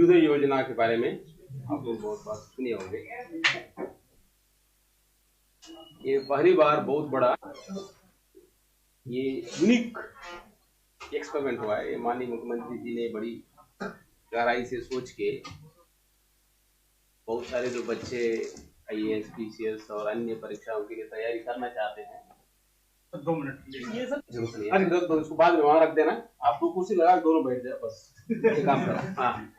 अभ्युदय योजना के बारे में आप लोग बहुत बात सुने होंगे। ये पहली बार बहुत बड़ा ये यूनिक एक्सपेरिमेंट हुआ है। ये माननीय मुख्यमंत्री जी ने बड़ी गहराई से सोच के बहुत सारे जो बच्चे IAS, PCS और अन्य परीक्षाओं के लिए तैयारी करना चाहते हैं, 2 मिनट ये सब जरूरत नहीं है। अरे तो उसको बाद में वहां रख देना, आप लोग कुर्सी लगा दोनों बैठ जाए बस, ये काम करो। हाँ,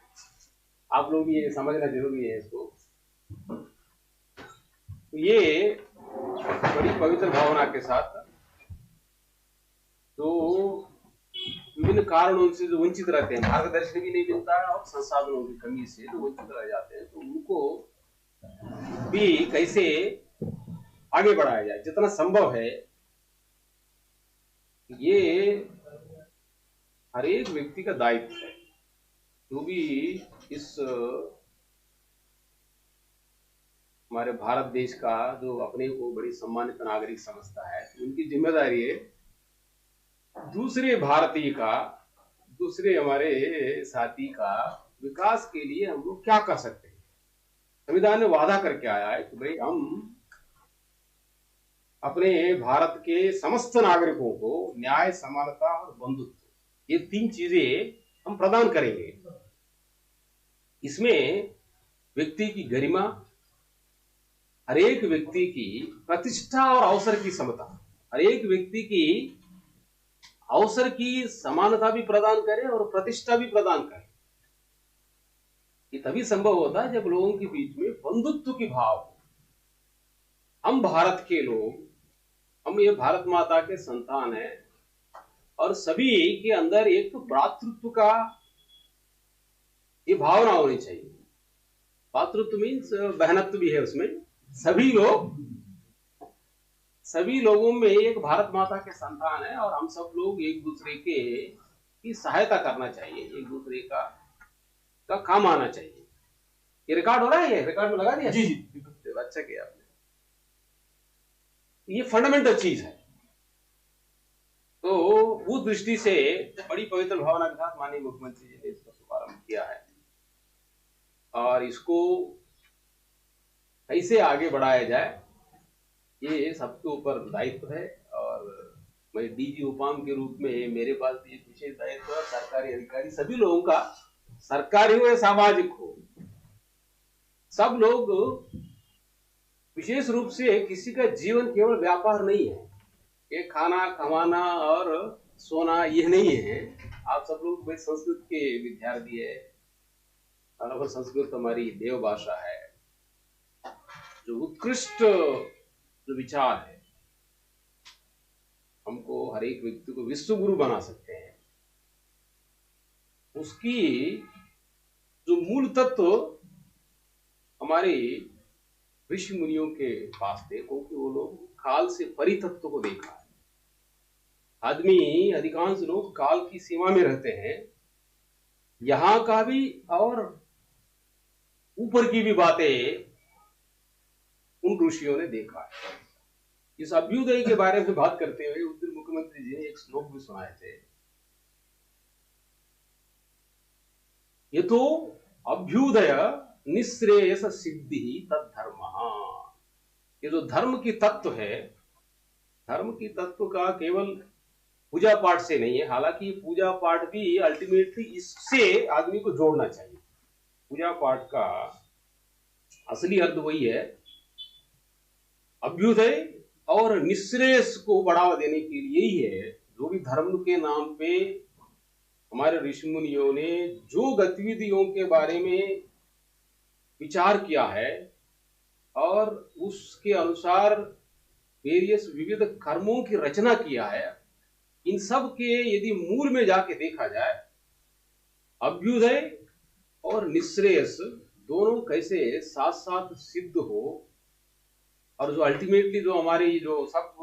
आप लोग ये समझना जरूरी है इसको। तो ये बड़ी पवित्र भावना के साथ जो विभिन्न कारणों से जो वंचित रहते हैं, मार्गदर्शन भी नहीं मिलता है और संसाधनों की कमी से जो वंचित रह जाते हैं, तो उनको भी कैसे आगे बढ़ाया जाए जितना संभव है। ये हर एक व्यक्ति का दायित्व है। जो भी इस हमारे भारत देश का जो अपने को बड़ी सम्मानित नागरिक समझता है, उनकी जिम्मेदारी है दूसरे भारतीय का, दूसरे हमारे साथी का विकास के लिए हम लोग क्या कर सकते हैं। संविधान ने वादा करके आया है कि भाई हम अपने भारत के समस्त नागरिकों को न्याय, समानता और बंधुत्व, ये 3 चीजें हम प्रदान करेंगे। इसमें व्यक्ति की गरिमा, हर एक व्यक्ति की प्रतिष्ठा और अवसर की समता, हर एक व्यक्ति की अवसर की समानता भी प्रदान करें और प्रतिष्ठा भी प्रदान करें। ये तभी संभव होता है जब लोगों के बीच में बंधुत्व की भाव हो। हम भारत के लोग, हम ये भारत माता के संतान हैं और सभी के अंदर एक तो भ्रातृत्व का ये भावना होनी चाहिए। भ्रातृत्व मीन्स बहनत्व भी है उसमें। सभी लोगों में एक भारत माता के संतान है और हम सब लोग एक दूसरे की सहायता करना चाहिए, एक दूसरे का काम आना चाहिए। ये रिकॉर्ड हो रहा है, ये रिकॉर्ड में लगा दिया? जी। अच्छा किया आपने। ये फंडामेंटल चीज है। तो उस दृष्टि से बड़ी पवित्र भावना के साथ माननीय मुख्यमंत्री जी ने इसका शुभारंभ किया है और इसको कैसे आगे बढ़ाया जाए ये सबके ऊपर दायित्व है। और मैं DG उपाम के रूप में मेरे पास भी एक विशेष दायित्व है। सरकारी अधिकारी सभी लोगों का, सरकारी हो या सामाजिक हो, सब लोग विशेष रूप से किसी का जीवन केवल व्यापार नहीं है, ये खाना कमाना और सोना ये नहीं है। आप सब लोग भाई संस्कृत के विद्यार्थी है और संस्कृत हमारी देव भाषा है, जो उत्कृष्ट जो विचार है हमको हर एक व्यक्ति को विश्व गुरु बना सकते हैं। उसकी जो मूल तत्व हमारे ऋषि मुनियों के पास थे, क्योंकि वो लोग काल से परि तत्व को देखा है। आदमी, अधिकांश लोग काल की सीमा में रहते हैं, यहां का भी और ऊपर की भी बातें उन ऋषियों ने देखा है। इस अभ्युदय के बारे में बात करते हुए उस दिन मुख्यमंत्री जी ने एक श्लोक भी सुनाए थे। ये तो अभ्युदय निःश्रेयस सिद्धि तद्धर्म। ये जो धर्म की तत्व है, धर्म की तत्व का केवल पूजा पाठ से नहीं है, हालांकि पूजा पाठ भी अल्टीमेटली इससे आदमी को जोड़ना चाहिए। पूजा पाठ का असली अर्थ वही है, अभ्युदय और निःश्रेयस को बढ़ावा देने के लिए ही है। जो भी धर्म के नाम पे हमारे ऋषि मुनियों ने जो गतिविधियों के बारे में विचार किया है और उसके अनुसार वेरियस विविध कर्मों की रचना किया है, इन सब के यदि मूल में जाके देखा जाए, अभ्युदय और निःश्रेयस दोनों कैसे साथ साथ सिद्ध हो, और जो अल्टीमेटली जो हमारी जो सब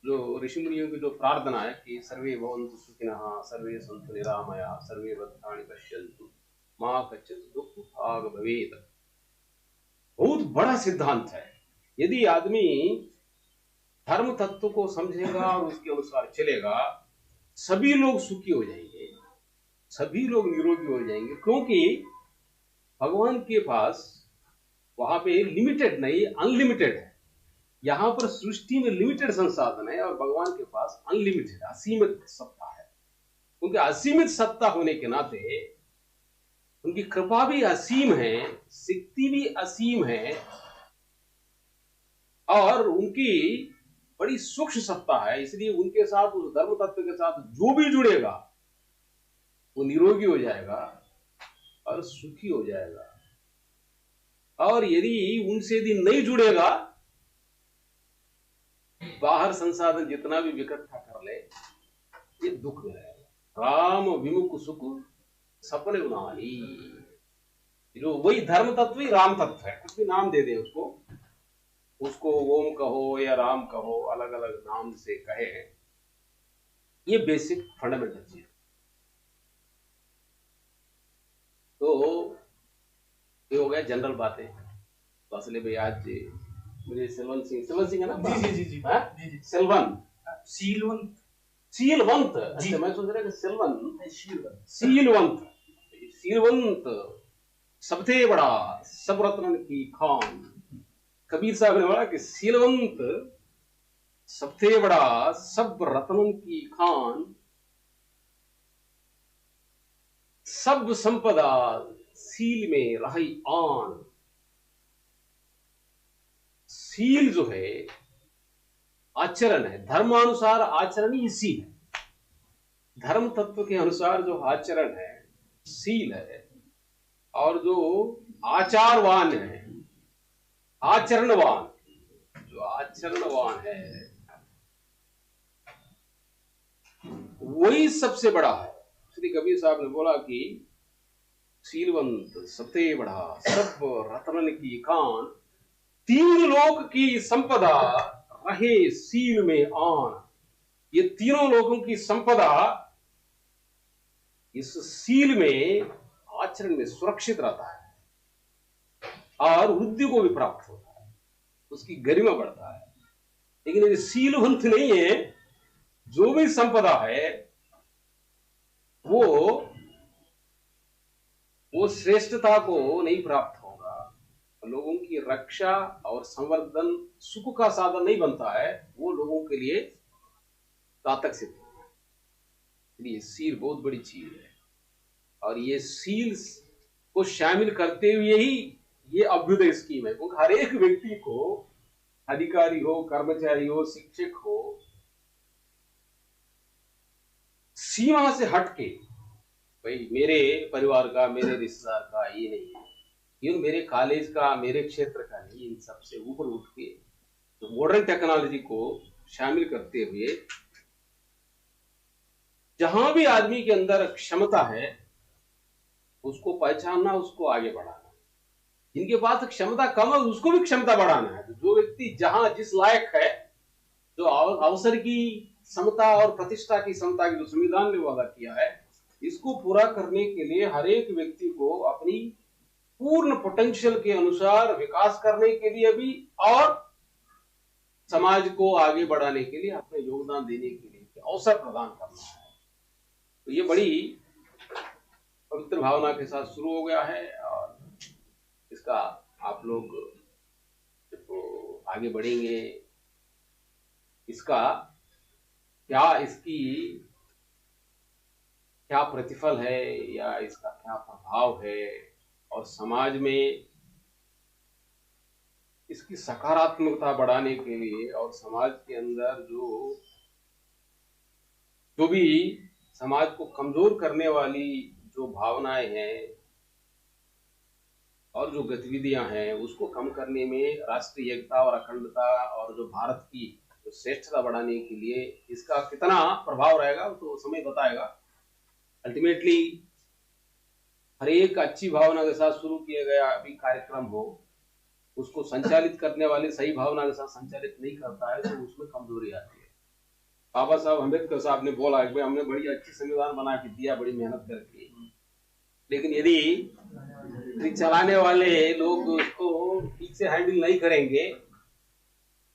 जो ऋषि मुनियों की जो प्रार्थना है कि सर्वे भवन्तु सुखिनः, सर्वे सन्तु निरामयाः, सर्वे भद्राणि पश्यन्तु मा कश्चित् दुःख भाग् भवेत्, बहुत बड़ा सिद्धांत है। यदि आदमी धर्म तत्व को समझेगा और उसके अनुसार चलेगा, सभी लोग सुखी हो जाएंगे, सभी लोग निरोगी हो जाएंगे। क्योंकि भगवान के पास वहां पे लिमिटेड नहीं, अनलिमिटेड है। यहां पर सृष्टि में लिमिटेड संसाधन है और भगवान के पास अनलिमिटेड, असीमित सत्ता है। उनके असीमित सत्ता होने के नाते उनकी कृपा भी असीम है, शक्ति भी असीम है, और उनकी बड़ी सूक्ष्म सत्ता है। इसलिए उनके साथ, उस धर्म तत्व के साथ जो भी जुड़ेगा वो निरोगी हो जाएगा और सुखी हो जाएगा, और यदि उनसे यदि नहीं जुड़ेगा, बाहर संसाधन जितना भी इकट्ठा कर ले, ये दुख में रहेगा। राम विमुख सुख सपने उनानी, जो वही धर्म तत्व ही राम तत्व है। कुछ भी नाम दे दे उसको ओम कहो या राम कहो, अलग अलग नाम से कहे, ये बेसिक फंडामेंटल चीज। तो ये हो गया जनरल बातें। तो असली भाई आज मुझे सिलवंत सिंह है ना? जी जी जी जी सिलवंत अच्छा, मैं सोच रहा कि सीलवंत सबसे बड़ा सब रत्न की खान। कबीर साहब ने बोला कि सीलवंत सबसे बड़ा सब रत्नों की खान, सब संपदा सील में रही आन। सील जो है आचरण है, धर्मानुसार आचरण ही सील है। धर्म तत्व के अनुसार जो आचरण है सील है, और जो आचारवान है, आचरणवान, जो आचरणवान है वही सबसे बड़ा है। श्री कबीर साहब ने बोला कि सीलवंत सबसे बड़ा सब रत्न की खान, तीन लोक की संपदा रहे सील में आन। ये तीनों लोगों की संपदा इस सील में, आचरण में सुरक्षित रहता है और वृद्धि को भी प्राप्त होता है, उसकी गरिमा बढ़ता है। लेकिन यदि सीलवंत नहीं है, जो भी संपदा है वो श्रेष्ठता को नहीं प्राप्त होगा, लोगों की रक्षा और संवर्धन सुख का साधन नहीं बनता है, वो लोगों के लिए घातक सिद्ध होगा। इसलिए सील बहुत बड़ी चीज है, और ये सील को शामिल करते हुए ही ये अभ्युदय स्कीम है। क्योंकि हर एक व्यक्ति को, अधिकारी हो, कर्मचारी हो, शिक्षक हो, सीमा से हटके, भाई मेरे परिवार का, मेरे रिश्तेदार का ये नहीं है, ये मेरे कॉलेज का, मेरे क्षेत्र का नहीं, इन सबसे ऊपर उठ के तो मॉडर्न टेक्नोलॉजी को शामिल करते हुए जहां भी आदमी के अंदर क्षमता है उसको पहचानना, उसको आगे बढ़ाना। जिनके पास क्षमता कम है उसको भी क्षमता बढ़ाना है। जो व्यक्ति जहां जिस लायक है, जो अवसर की समता और प्रतिष्ठा की समता की जो संविधान ने वादा किया है, इसको पूरा करने के लिए हर एक व्यक्ति को अपनी पूर्ण पोटेंशियल के अनुसार विकास करने के लिए भी, और समाज को आगे बढ़ाने के लिए अपने योगदान देने के लिए अवसर प्रदान करना है। तो ये बड़ी पवित्र भावना के साथ शुरू हो गया है, और इसका आप लोग जब आगे बढ़ेंगे, इसका इसकी क्या प्रतिफल है या इसका क्या प्रभाव है, और समाज में इसकी सकारात्मकता बढ़ाने के लिए, और समाज के अंदर जो भी समाज को कमजोर करने वाली जो भावनाएं हैं और जो गतिविधियां हैं, उसको कम करने में राष्ट्रीय एकता और अखंडता और जो भारत की जो श्रेष्ठता बढ़ाने के लिए इसका कितना प्रभाव रहेगा, तो समय बताएगा। अल्टीमेटली हर एक अच्छी भावना के साथ शुरू किया गया अभी कार्यक्रम हो, उसको संचालित करने वाले सही भावना के साथ संचालित नहीं करता है, तो उसमें कमजोरी आती है। बाबा साहब अम्बेडकर साहब ने बोला कि हमने बड़ी अच्छी संविधान बना के दिया, बड़ी मेहनत करके, लेकिन यदि चलाने वाले लोग उसको ठीक से हैंडल नहीं करेंगे,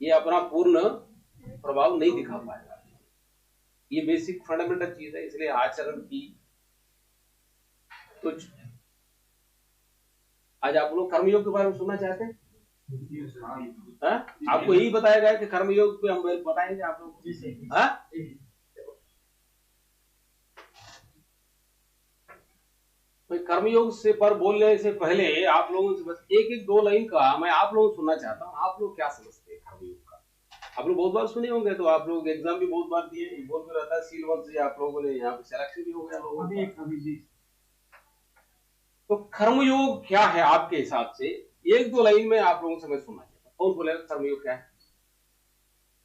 ये अपना पूर्ण प्रभाव नहीं दिखा पाएगा। ये बेसिक फंडामेंटल चीज है। इसलिए आचरण की तो आज आप लोग कर्मयोग के बारे में सुनना चाहते हैं? हाँ? आपको यही बताया गया कि कर्मयोग पे हम बताएंगे आप लोग। हाँ? तो कर्मयोग से पर बोलने से पहले आप लोगों से बस एक एक दो लाइन का मैं आप लोगों को सुनना चाहता हूँ। आप लोग क्या समझते हैं कर्मयोग का? आप लोग बहुत बार सुने होंगे, तो आप लोग एग्जाम भी बहुत बार दिए, बोल भी रहता है सील 1 से आप लोगों ने यहाँ पे सिलेक्शन भी हो गया लोगों का। तो कर्मयोग क्या है आपके हिसाब से? एक दो लाइन में आप लोगों से मैं सुनना चाहता हूँ। कौन बोलेगा कर्मयोग क्या है?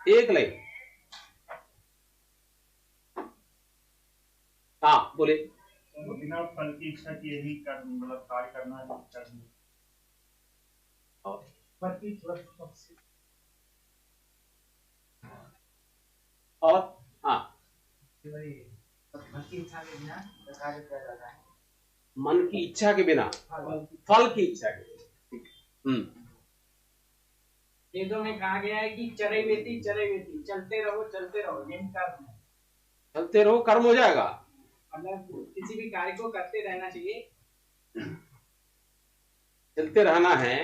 एक लाइन। हाँ बोले। बिना फल की इच्छा किए ही मतलब कार्य करना और हाँ, मन की इच्छा के बिना कार्य किया जाता है। मन की इच्छा के बिना, फल की इच्छा के बिना। वेदों में कहा गया है कि चरे वेती चलते रहो यही कर्म है। चलते रहो, कर्म हो जाएगा। मतलब किसी भी कार्य को करते रहना चाहिए, चलते रहना है,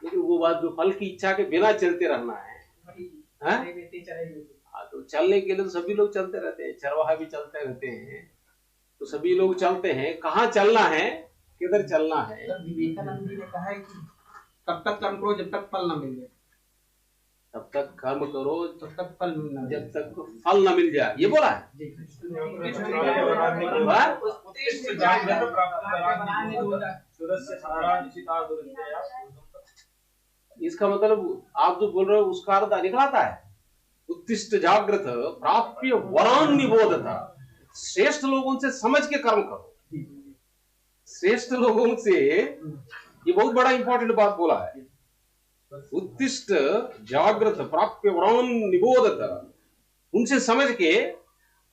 लेकिन वो बात जो फल की इच्छा के बिना चलते रहना है, चरे वेती हाँ, तो चलने के लिए तो सभी लोग चलते रहते हैं, चरवाहा भी चलते रहते हैं, तो सभी लोग चलते हैं। कहाँ चलना है, किधर चलना है? विवेकानंद जी ने कहा है कि तब तक कर्म करो जब तक फल न मिल जाए। तब तक कर्म करो तब तक फल न जब तक फल न मिल जाए, ये बोला है। इसका मतलब आप जो बोल रहे हो उसका अर्थ निकलाता है, उत्तिष्ठ जागृत प्राप्य वरान निबोधता। श्रेष्ठ लोगों से समझ के कर्म करो। श्रेष्ठ लोगों से, ये बहुत बड़ा इंपॉर्टेंट बात बोला है। उत्तिष्ठ जागृत प्राप्य वरान निबोधता, उनसे समझ के,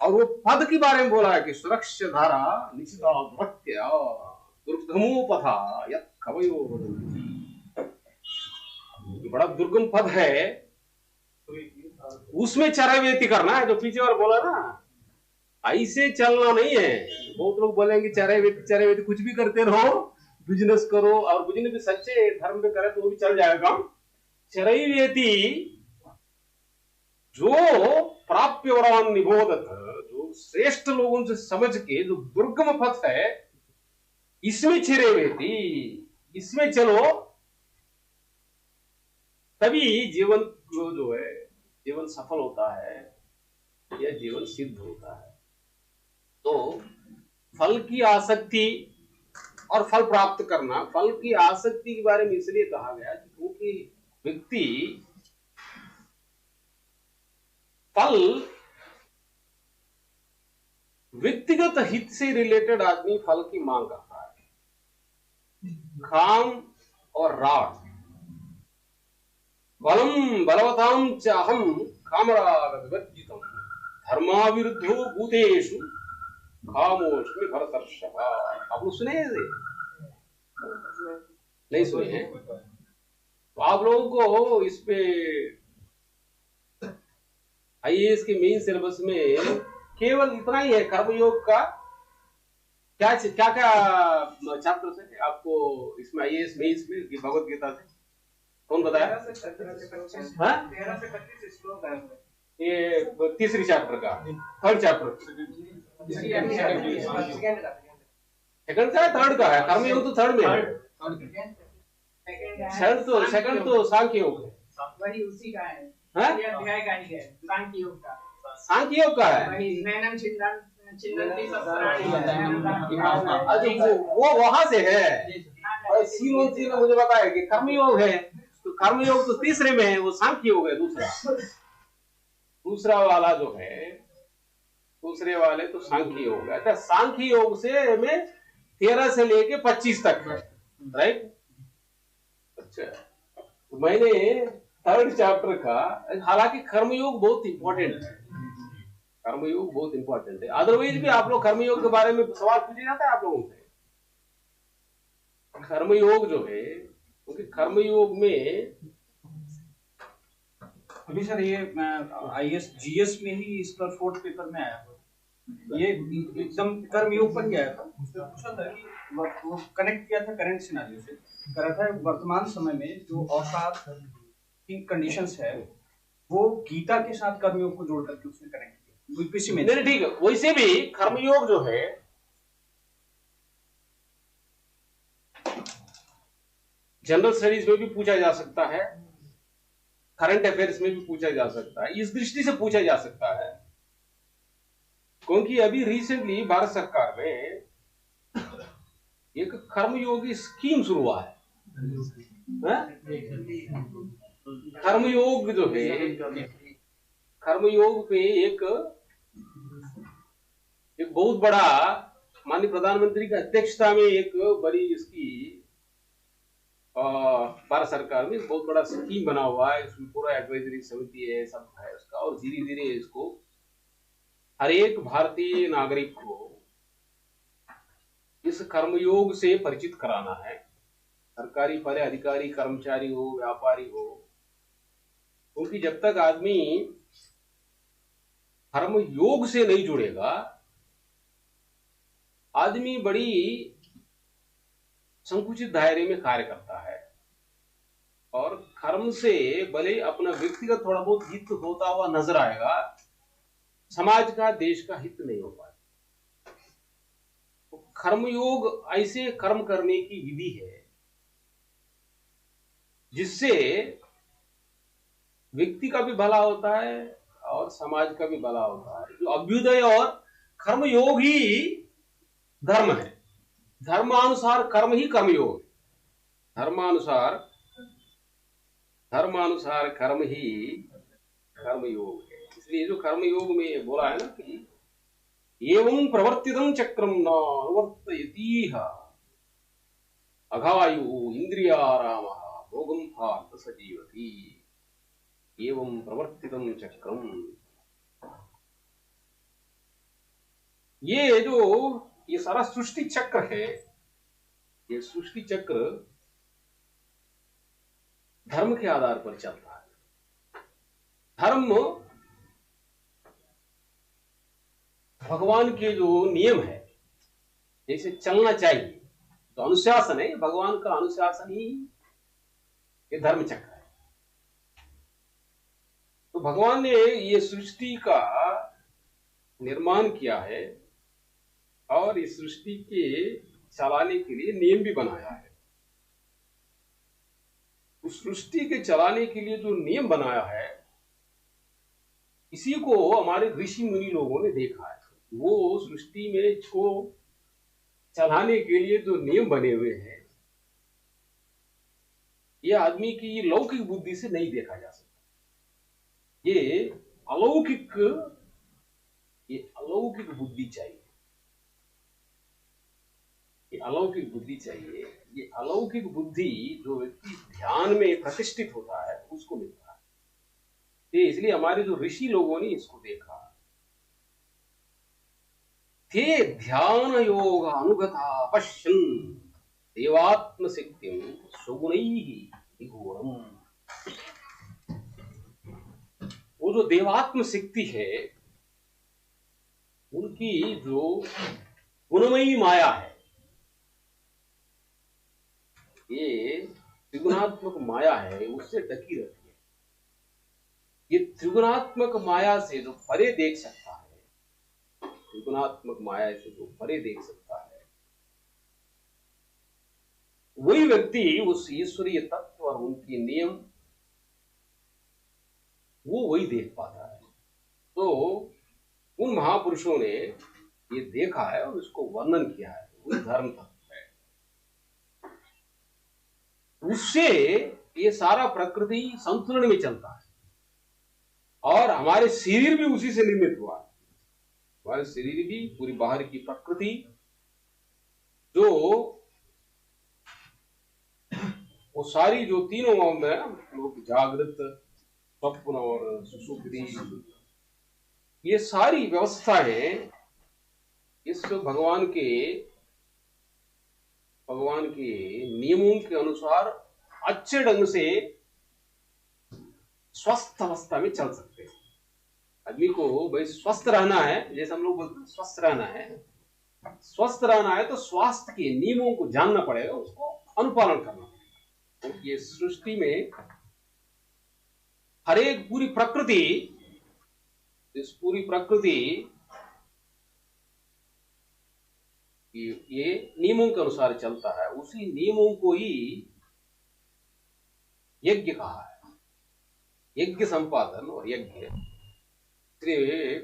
और वो पद के बारे में बोला है कि सुरक्षा धारा निशिता भक्त्या दुर्गमोपथा यत् कवयो वदन्ति। ये बड़ा दुर्गम पद है, उसमें चरवेती करना है। जो पीछे और बोला ना, ऐसे चलना नहीं है। बहुत लोग बोलेंगे चरवेती कुछ भी करते रहो, बिजनेस करो, और बिजनेस भी सच्चे धर्म में करे तो वो भी चल जाएगा। चरवेती जो प्राप्य वरान निबोधत, जो श्रेष्ठ लोगों से समझ के जो दुर्गम पथ है, इसमें चरवेती, इसमें चलो, तभी जीवन जो है, जीवन सफल होता है या जीवन सिद्ध होता है। तो फल की आसक्ति और फल प्राप्त करना, फल की आसक्ति के बारे में इसलिए कहा गया क्योंकि व्यक्ति फल व्यक्तिगत हित से रिलेटेड आदमी फल की मांग करता है। काम और राग, बलम बलवताम चाहम कामरागवर्जितम धर्माविरुद्धो भूतेषु खामोष्मि भरतर्षभ। आप लोग सुने हैं? नहीं सुने हैं? तो आप लोगों को इस पे आईएएस के मेन सिलेबस में केवल इतना ही है कर्मयोग का। क्या क्या क्या छात्र से आपको इसमें आईएएस मेंस में भगवत गीता से कौन बताया? 13 से 25 श्लोक है। ये तीसरी चैप्टर का, थर्ड चैप्टर, सेकंड का है, थर्ड का है? कर्मयोग तो थर्ड में है। सेकंड तो सांख्य योग है, वही उसी का है। हाँ? ये अध्याय का ही है, सांख्य योग का। सांख्य योग का है। वही नैनम छिन्दन्ति शस्त्राणि। वो वहां से है। और सीलोन जी ने मुझे बताया कि कर्मयोग है, तो कर्मयोग तो तीसरे में है, वो सांख्य योग है दूसरा वाला जो है, दूसरे वाले तो सांख्य योग है। सांख्य योग से में 13 से लेके 25 तक है, राइट? अच्छा, तो मैंने थर्ड चैप्टर का, हालांकि कर्मयोग बहुत इंपॉर्टेंट है, कर्मयोग बहुत इंपॉर्टेंट है। अदरवाइज भी आप लोग कर्मयोग के बारे में सवाल पूछे जाता है आप लोगों से। कर्मयोग जो है, क्योंकि कर्मयोग में अभी सर ये आईएएस जीएस में ही इसका 4th पेपर में आया। ये एकदम कर्मयोग पर गया था, उसने पूछा था कि वो कनेक्ट किया था करंट सिनेरियो से, कह रहा था वर्तमान समय में जो अवसाद की कंडीशंस है वो गीता के साथ कर्मयोग को जोड़ करके उसने कनेक्ट किया यूपीएससी में। नहीं ठीक है, वैसे भी कर्मयोग जो है जनरल स्टडीज में भी पूछा जा सकता है, करंट अफेयर्स में भी पूछा जा सकता है, इस दृष्टि से पूछा जा सकता है क्योंकि अभी रिसेंटली भारत सरकार में एक कर्मयोगी स्कीम शुरू हुआ है। कर्मयोग जो है, कर्मयोग पे एक बहुत बड़ा माननीय प्रधानमंत्री की अध्यक्षता में एक बड़ी इसकी भारत सरकार में बहुत बड़ा स्कीम बना हुआ है, इसमें पूरा एडवाइजरी समिति है, सब है उसका, और धीरे धीरे इसको हर एक भारतीय नागरिक को इस कर्मयोग से परिचित कराना है। सरकारी पद अधिकारी, कर्मचारी हो, व्यापारी हो, क्योंकि जब तक आदमी कर्मयोग से नहीं जुड़ेगा, आदमी बड़ी संकुचित दायरे में कार्य करता है और कर्म से भले अपना व्यक्तिगत थोड़ा बहुत हित होता हुआ नजर आएगा, समाज का, देश का हित नहीं हो पाएगा। तो कर्मयोग ऐसे कर्म करने की विधि है जिससे व्यक्ति का भी भला होता है और समाज का भी भला होता है। जो अभ्युदय और कर्मयोग ही धर्म है, धर्मानुसार कर्म ही कर्मयोग, धर्मानुसार कर्म ही कर्मयोग है। इसलिए जो कर्मयोग में बोला है ना कि एवं प्रवर्तितं चक्रम न अनुवर्तयतीह अघायु इंद्रियारामः भोगं पार्थ सजीवति, एवं प्रवर्तितं चक्रम। ये सारा सृष्टि चक्र है, ये सृष्टि चक्र धर्म के आधार पर चलता है। धर्म भगवान के जो नियम है जैसे चलना चाहिए, तो अनुशासन है, भगवान का अनुशासन ही ये धर्म चक्र है। तो भगवान ने ये सृष्टि का निर्माण किया है और इस सृष्टि के चलाने के लिए नियम भी बनाया है। उस सृष्टि के चलाने के लिए जो नियम बनाया है, इसी को हमारे ऋषि मुनि लोगों ने देखा है। वो सृष्टि में को चलाने के लिए जो नियम बने हुए हैं, ये आदमी की लौकिक बुद्धि से नहीं देखा जा सकता। ये अलौकिक बुद्धि चाहिए, ये अलौकिक बुद्धि चाहिए। ये अलौकिक बुद्धि जो व्यक्ति ध्यान में प्रतिष्ठित होता है उसको मिलता है। इसलिए हमारे जो ऋषि लोगों ने इसको देखा, ते ध्यान योग अनुगता पश्यन् देवात्म शक्तिं सुगुणैः निगूढ़म्। वो जो देवात्म शक्ति है, उनकी जो गुणमयी माया है, ये त्रिगुणात्मक माया है, उससे ढकी रहती है। ये त्रिगुणात्मक माया से जो परे देख सकता है, त्रिगुणात्मक माया से जो परे देख सकता है, वही व्यक्ति उस ईश्वरीय तत्व और उनके नियम वो वही देख पाता है। तो उन महापुरुषों ने ये देखा है और उसको वर्णन किया है, वही धर्म तत्व है। उससे ये सारा प्रकृति संतुलन में चलता है और हमारे शरीर भी उसी से निर्मित हुआ है। हमारे शरीर भी पूरी बाहर की प्रकृति जो वो सारी जो तीनों में लोग जागृत, स्वप्न और सुषुप्ति, ये सारी व्यवस्थाएं इस भगवान के नियमों के अनुसार अच्छे ढंग से स्वस्थ अवस्था में चल सकते हैं। आदमी को भाई स्वस्थ रहना है, जैसे हम लोग बोलते हैं स्वस्थ रहना है, स्वस्थ रहना है तो स्वास्थ्य के नियमों को जानना पड़ेगा, उसको अनुपालन करना पड़ेगा। क्योंकि ये सृष्टि में हर एक पूरी प्रकृति, इस पूरी प्रकृति ये नियमों के अनुसार चलता है, उसी नियमों को ही यज्ञ कहा है, यज्ञ संपादन और यज्ञ। इसलिए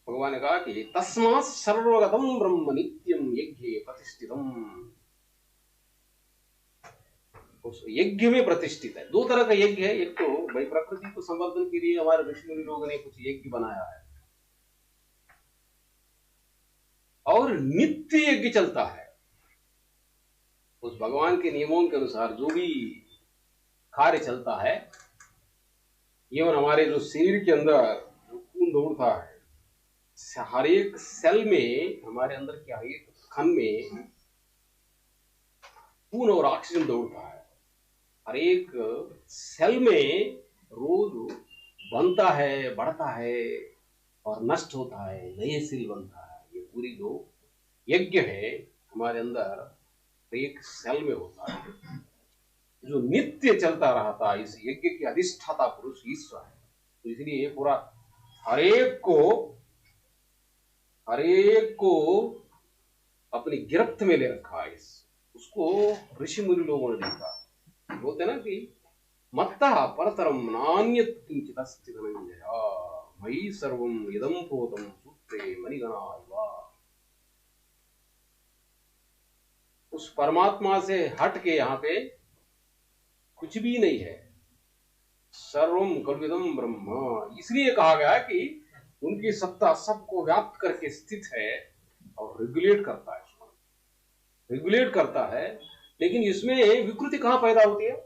भगवान ने कहा कि तस्मात् सर्वगतम ब्रह्म नित्यम यज्ञ प्रतिष्ठितम, उस यज्ञ में प्रतिष्ठित है। दो तरह का यज्ञ है, एक तो भाई प्रकृति को संवर्धन के लिए हमारे ऋषि मुनि लोगों ने कुछ यज्ञ बनाया है, और नित्य यज्ञ चलता है उस भगवान के नियमों के अनुसार जो भी कार्य चलता है। एवं हमारे जो शरीर के अंदर जो खून दौड़ता है, हर एक सेल में, हमारे अंदर के हर एक खन में खून और ऑक्सीजन दौड़ता है। हर एक सेल में रोज बनता है, बढ़ता है और नष्ट होता है, नए सेल बनता है। ये पूरी जो यज्ञ है हमारे अंदर एक सेल में होता है, जो नित्य चलता रहता है। इस यज्ञ की अधिष्ठाता पुरुष ईश्वर है। तो इसलिए ये पूरा हर एक को अपनी गिरफ्त में ले रखा है। उसको ऋषि मुनि लोगों ने देखा, बोलते ना कि मत्तः परतरम नान्यत् किंचित् अस्ति धनंजय मयि सर्वं इदं प्रोतं सूत्रे मणिगणा इव। उस परमात्मा से हट के यहाँ पे कुछ भी नहीं है। सर्वम कल्विदम ब्रह्म, इसलिए कहा गया कि उनकी सत्ता सबको व्याप्त करके स्थित है और रेगुलेट करता है, रेगुलेट करता है। लेकिन इसमें विकृति कहां पैदा होती है?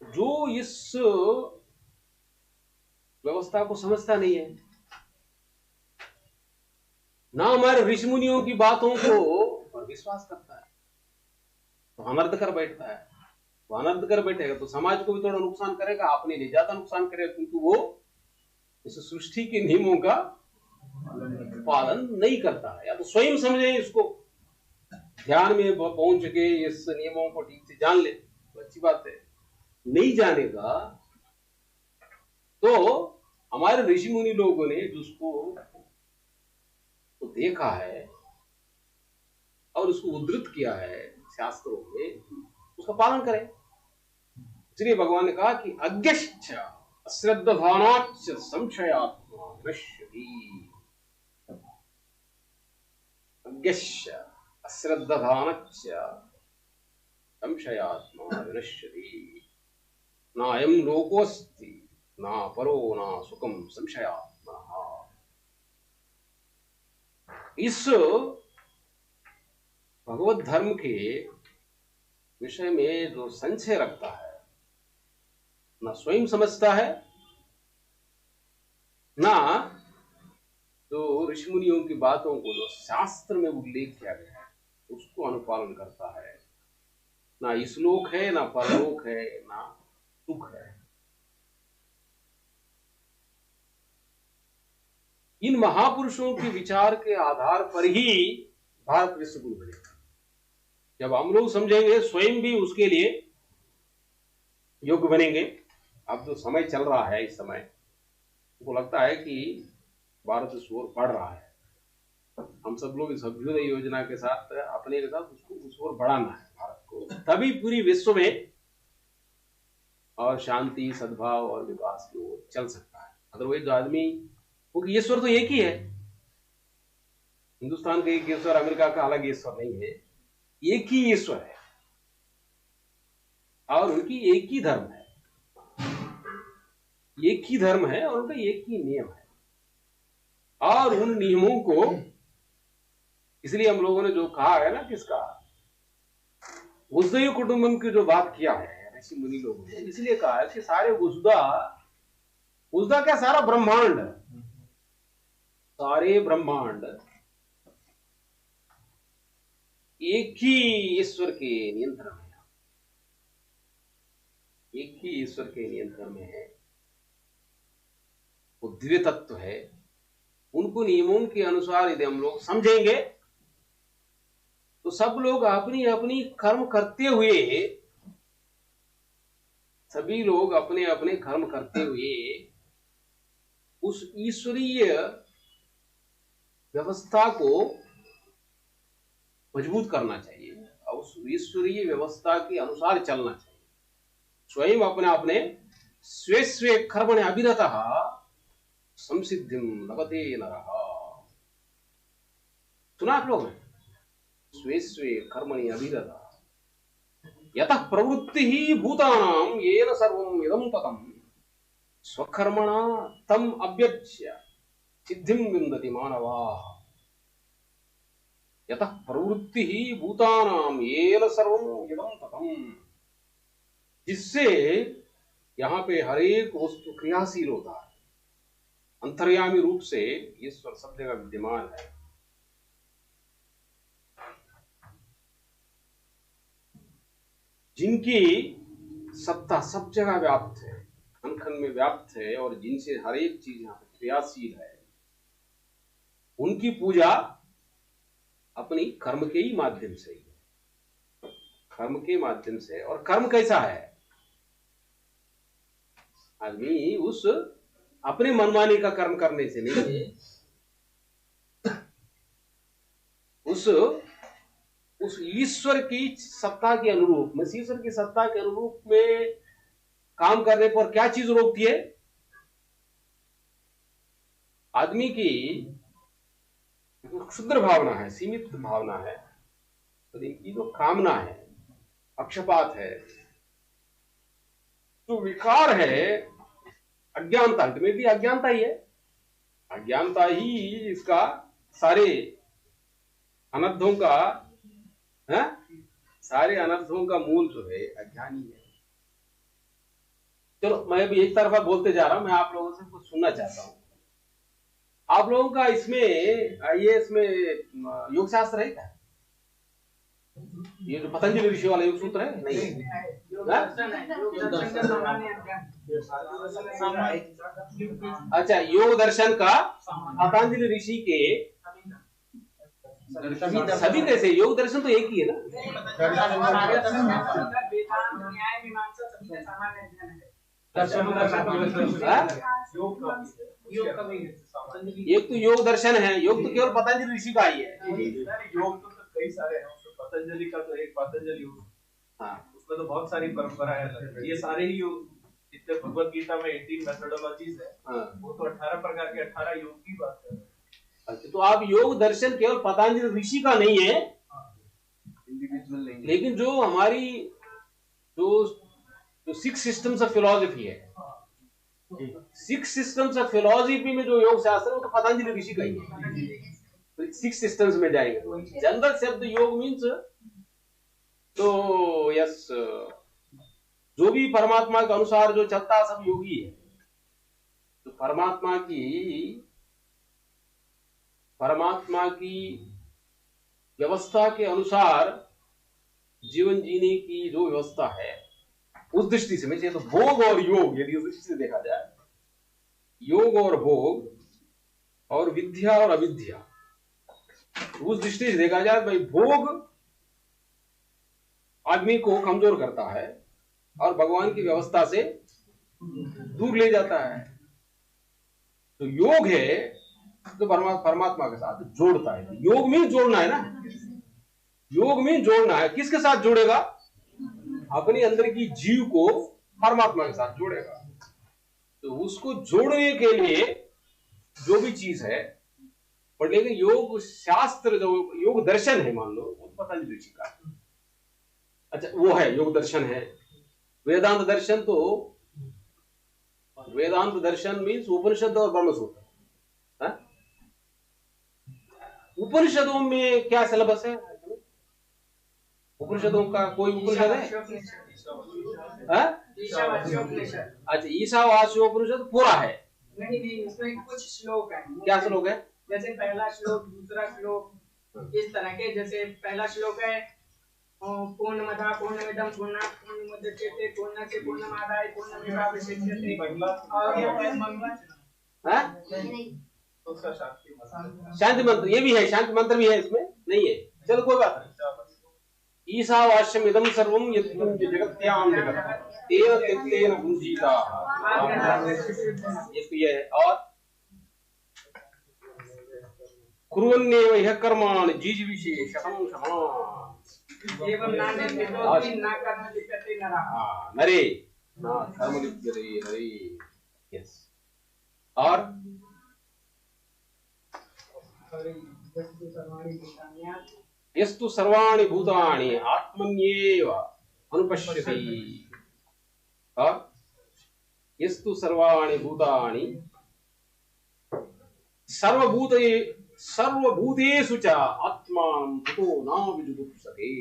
जो इस व्यवस्था को समझता नहीं है, ना हमारे ऋषि मुनियों की बातों को विश्वास करता है, तो अनर्थ कर बैठता है। वो अनर्थ कर बैठेगा तो समाज को भी थोड़ा नुकसान करेगा, अपने लिए ज्यादा नुकसान करेगा, क्योंकि वो इस सृष्टि के नियमों का पालन नहीं करता है। या तो स्वयं समझे, इसको ध्यान में पहुंच के इस नियमों को ठीक से जान ले तो अच्छी बात है। नहीं जानेगा तो हमारे ऋषि मुनि लोगों ने जिसको तो देखा है और उसको उद्धृत किया है शास्त्रों में, उसका पालन करें। इसलिए भगवान ने कहा कि अज्ञश्च अश्रद्धानाच्च संशयात्मा विनश्यति। अज्ञश्च अश्रद्धानाच्च संशयात्मा विनश्यति। नायं लोकोऽस्ति ना परो ना सुखम संशयात्मा। इस भगवत धर्म के विषय में जो संशय रखता है, ना स्वयं समझता है, ना जो ऋषि मुनियों की बातों को जो शास्त्र में उल्लेख किया गया है उसको अनुपालन करता है, ना इसलोक है, ना परलोक है, ना सुख है। इन महापुरुषों के विचार के आधार पर ही भारत विश्व गुरु बनेगा। जब हम लोग समझेंगे, स्वयं भी उसके लिए योग्य बनेंगे। अब जो समय चल रहा है, इस समय हमको लगता है कि भारत इस ओर बढ़ रहा है। हम सब लोग इस अभ्युदय योजना के साथ अपने के साथ उसको उस ओर बढ़ाना है भारत को, तभी पूरी विश्व में और शांति, सद्भाव और विकास की ओर चल सकता है। अदरवाइज आदमी, क्योंकि ईश्वर तो एक ही है, हिंदुस्तान का एक ईश्वर, अमेरिका का अलग ईश्वर नहीं है, एक ही ईश्वर है और उनकी एक ही धर्म है, एक ही धर्म है और उनका एक ही नियम है। और उन नियमों को, इसलिए हम लोगों ने जो कहा है ना, किसका वसुधैव कुटुंबकम की जो बात किया है ऋषि मुनि लोगों ने, इसलिए कहा है कि सारे वसुधा क्या, सारा ब्रह्मांड, सारे ब्रह्मांड एक ही ईश्वर के नियंत्रण में, एक ही ईश्वर के नियंत्रण में है। दिव्य तत्व है, उनको नियमों के अनुसार यदि हम लोग समझेंगे तो सब लोग अपनी अपनी कर्म करते हुए, सभी लोग अपने अपने कर्म करते हुए उस ईश्वरीय व्यवस्था को मजबूत करना चाहिए और उस ईश्वरीय व्यवस्था के अनुसार चलना चाहिए। स्वयं अपने अपने स्वे स्वे कर्मणि अभिरतः संसिद्धिं लभते नरः। सुना आप लोगों ने? स्वे स्वे कर्मणि अभिरतः यतः प्रवृत्तिः भूतानां येन सर्वं इदं ततं स्वकर्मणा तम अभ्यर्च्य सिद्धिं विन्दति मानवाः। यतः प्रवृत्तिः भूतानां येन सर्वं इदं ततं, जिससे यहाँ पे हर एक वस्तु क्रियाशील होता है, अंतर्यामी रूप से ईश्वर सब जगह विद्यमान है। जिनकी सत्ता सब जगह व्याप्त है, खन खन में व्याप्त है, और जिनसे हर एक चीज यहाँ पे क्रियाशील है, उनकी पूजा अपनी कर्म के ही माध्यम से ही है, कर्म के माध्यम से। और कर्म कैसा है? आदमी उस अपने मनमानी का कर्म करने से नहीं है, उस ईश्वर की सत्ता के अनुरूप में, ईश्वर की सत्ता के अनुरूप में काम करने पर क्या चीज रोकती है? आदमी की क्षुद्र भावना है, सीमित भावना है, तो इनकी जो कामना है, पक्षपात है, जो विकार है, अज्ञानता, अल्टीमेटली अज्ञानता ही है। अज्ञानता ही इसका सारे अनर्थों का है, सारे अनर्थों का मूल जो है अज्ञान ही है। चलो मैं भी एक तरफा बोलते जा रहा हूं, मैं आप लोगों से कुछ सुनना चाहता हूं। आप लोगों का इसमें योग शास्त्र है क्या? ये जो पतंजलि ऋषि वाला योग सूत्र है? नहीं अच्छा, योग दर्शन का पतंजलि ऋषि के सभी कैसे? योग दर्शन तो एक ही है ना? एक तो योग दर्शन है, योग तो केवल पतंजलि ऋषि का ही है। योग तो कई सारे हैं, पतंजलि का तो एक पतंजलि योग, हाँ, उसमें तो बहुत सारी परंपरा है। ये सारे ही योग जितने भगवत गीता में 18 मेथोडोलॉजीज है, वो तो 18 प्रकार के 18 योग की बात कर रहे हैं। अच्छा, तो आप योग दर्शन केवल पतंजलि ऋषि का नहीं है, इंडिविजुअल नहीं, लेकिन जो हमारी जो 6 सिस्टम्स ऑफ फिलॉसफी है, 6 सिस्टम्स ऑफ फिलॉसफी में जो योग शास्त्र है वो तो पतंजलि ऋषि का ही है। 6 सिस्टम्स में जाएंगे। जनरल शब्द योग मीन्स तो यस, जो भी परमात्मा के अनुसार जो चलता सब योगी है। तो परमात्मा की व्यवस्था के अनुसार जीवन जीने की जो व्यवस्था है, उस दृष्टि से मैं तो भोग और योग, यदि उस दृष्टि से देखा जाए, योग और भोग और विद्या और अविद्या, उस दृष्टि से देखा जाए भाई, भोग आदमी को कमजोर करता है और भगवान की व्यवस्था से दूर ले जाता है। तो योग है तो परमात्मा के साथ जोड़ता है। योग में जोड़ना है ना, योग में जोड़ना है। किसके साथ जोड़ेगा? अपने अंदर की जीव को परमात्मा के साथ जोड़ेगा। तो उसको जोड़ने के लिए जो भी चीज है, पर लेकिन योग शास्त्र जो योग दर्शन है, मान लो वो पतंजलि ऋषि का, अच्छा वो है योग दर्शन है। वेदांत दर्शन, तो वेदांत दर्शन मीन्स उपनिषद और ब्रह्मसूत्र। उपनिषदों में क्या सिलेबस है? उपनिषदों का कोई उपनिषद है? अच्छा, ईशावास्योपनिषद पूरा है? नहीं, उसमें कुछ श्लोक है। क्या श्लोक है? जैसे पहला श्लोक, दूसरा श्लोक, इस तरह के। जैसे पहला श्लोक है पूर्णमदः पूर्णमिदं पूर्णात् पूर्णमुदच्यते पूर्णस्य पूर्णमादाय पूर्णमेवावशिष्यते। और शांति मंत्र, ये भी है, शांति मंत्र भी है इसमें, नहीं है, चलो कोई बात नहीं। ईशावास्यम इदं सर्वं यत्किंच जगत्यां जगत् तेन त्यक्तेन भुञ्जीताः, ये है। और कुर्वन्नेव ह्यः कर्माणि जिजीविषेशं शमान् एवं नरे न कर्म लिप्यते नरे। यस। और यस्तु सर्वाणि भूतानि आत्मन्येव अनुपश्यति। और यस्तु सर्वाणि भूतानि सर्वभूतेषु च आत्मानं ततो न विजुगुप्सते।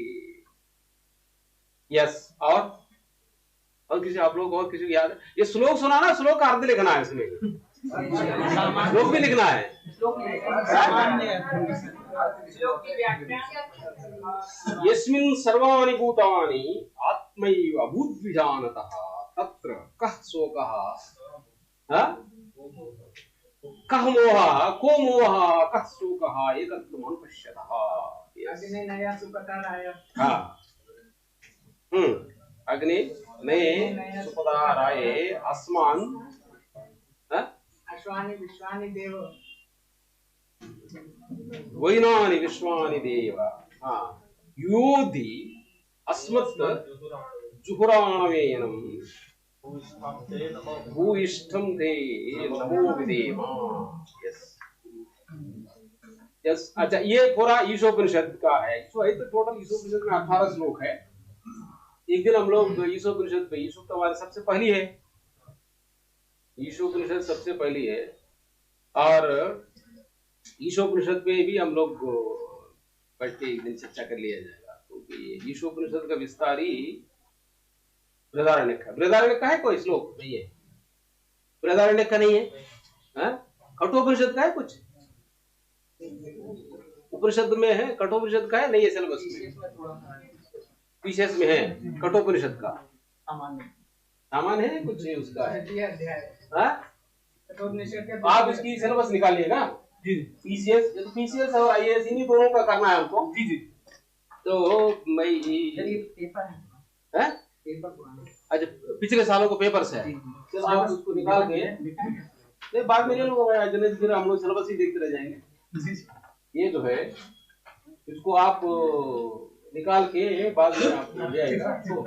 यस। और किसी आप लोग और किसी को याद है? ये श्लोक सुना ना, श्लोक का अर्थ लिखना है इसमें, श्लोक भी लिखना है। यस्मिन् सर्वाणि भूतानि आत्मैव अभूद्विजानतः तत्र कः शोकः कः मोहः को मोहः कः शोकः एकत्वम् अनुपश्यतः। अग्नि नये सुपदाराय अस्मान् अश्वानि विश्वानि देव वैनानि विश्वानि देव योधि अस्मत् जुहुराणवेनं भूयिष्ठं ते नमो विदेम। Yes yes. अच्छा, ये पूरा ईशोपनिषद का है। तो टोटल ईशोपनिषद में 18 श्लोक है। एक दिन हम लोग ईशोपनिषद पे, ईशोप तो हमारे सबसे पहली है, ईशोपनिषद सबसे पहली है। और ईशोपनिषद पे भी हम लोग बैठ के एक दिन चर्चा कर लिया जाएगा, क्योंकि तो ईशोपनिषद का विस्तार ही बृहदारण्यक है। बृहदारण्यक का है कोई श्लोक नहीं है, बृहदारण्यक का नहीं है। कठोपनिषद का है कुछ, उपनिषद में है, कठोपनिषद का है नहीं है, सिलेबस में विशेष में है कठोपनिषद का। सामान्य है कुछ उसका है। आप इसकी सिलेबस निकालिएगा जी। पीसीएस, तो पीसीएस और आईएएस इन्हीं दोनों का करना है हमको जी जी। तो मैं पेपर है अच्छा, पिछले सालों को पेपर्स है, तो आप उसको निकाल के नहीं बाद में ले लो, फिर हम लोग सिलेबस ही देखते रह जाएंगे। ये जो है इसको आप निकाल के बाद में आप ले आएगा। तो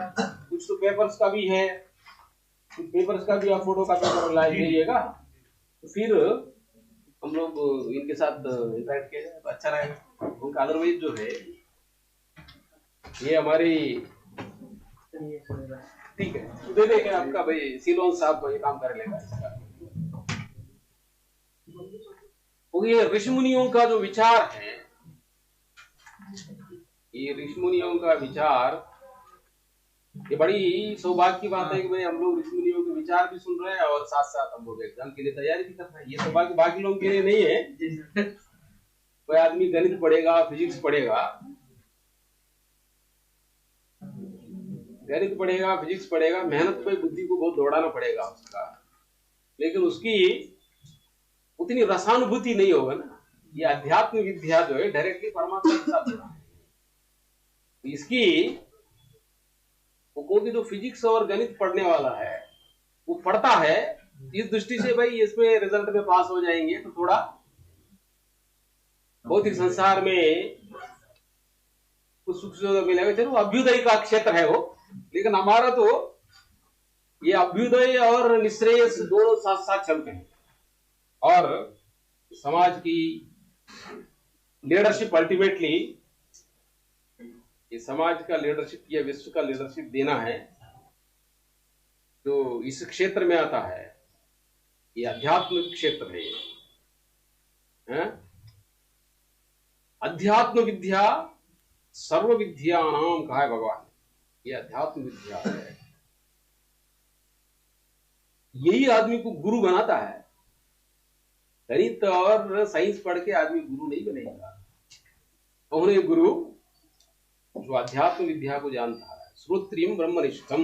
कुछ तो पेपर्स का भी है, कुछ पेपर्स का भी आप फोटो का पेपर लाइएगा, तो फिर हम लोग इनके साथ इंटरेक्ट किया जाए तो अच्छा रहेगा। उनका अदरवाइज जो है ये हमारी ठीक है, तो दे देंगे आपका भाई सीलोन साहब ये काम कर लेगा इसका। ये ऋषि मुनियों का जो विचार है, ये ऋषि मुनियों का विचार, ये बड़ी सौभाग्य की बात है कि भाई हम लोग ऋषि मुनियों के विचार भी सुन रहे हैं और साथ साथ हम लोग एग्जाम के लिए तैयारी भी कर रहे हैं। ये सौभाग्य बाकी लोगों के लिए नहीं है। कोई आदमी गणित पढ़ेगा, फिजिक्स पढ़ेगा, गणित पढ़ेगा, फिजिक्स पढ़ेगा, मेहनत पे बुद्धि को बहुत दौड़ाना पड़ेगा उसका, लेकिन उसकी उतनी रसानुभूति नहीं होगा ना। ये अध्यात्म विद्या जो है डायरेक्टली परमात्मा के साथ जुड़ा है। इसकी क्योंकि जो फिजिक्स और गणित पढ़ने वाला है वो पढ़ता है इस दृष्टि से भाई इसमें रिजल्ट में पास हो जाएंगे तो थोड़ा भौतिक संसार में कुछ सुख सुविधा मिलेगा। चलो अभ्युदय का क्षेत्र है वो, लेकिन हमारा तो ये अभ्युदय और निश्रेयस दोनों साथ साथ चलते हैं। और समाज की लीडरशिप अल्टीमेटली, ये समाज का लीडरशिप या विश्व का लीडरशिप देना है तो इस क्षेत्र में आता है। ये आध्यात्मिक क्षेत्र है। अध्यात्म विद्या सर्व विद्यानाम कहा है भगवान, ये अध्यात्म विद्या है। यही आदमी को गुरु बनाता है। गणित और साइंस पढ़ के आदमी गुरु नहीं बनेगा। उन्हें गुरु जो अध्यात्म विद्या को जानता है। श्रोत्रियम ब्रह्मनिष्ठम,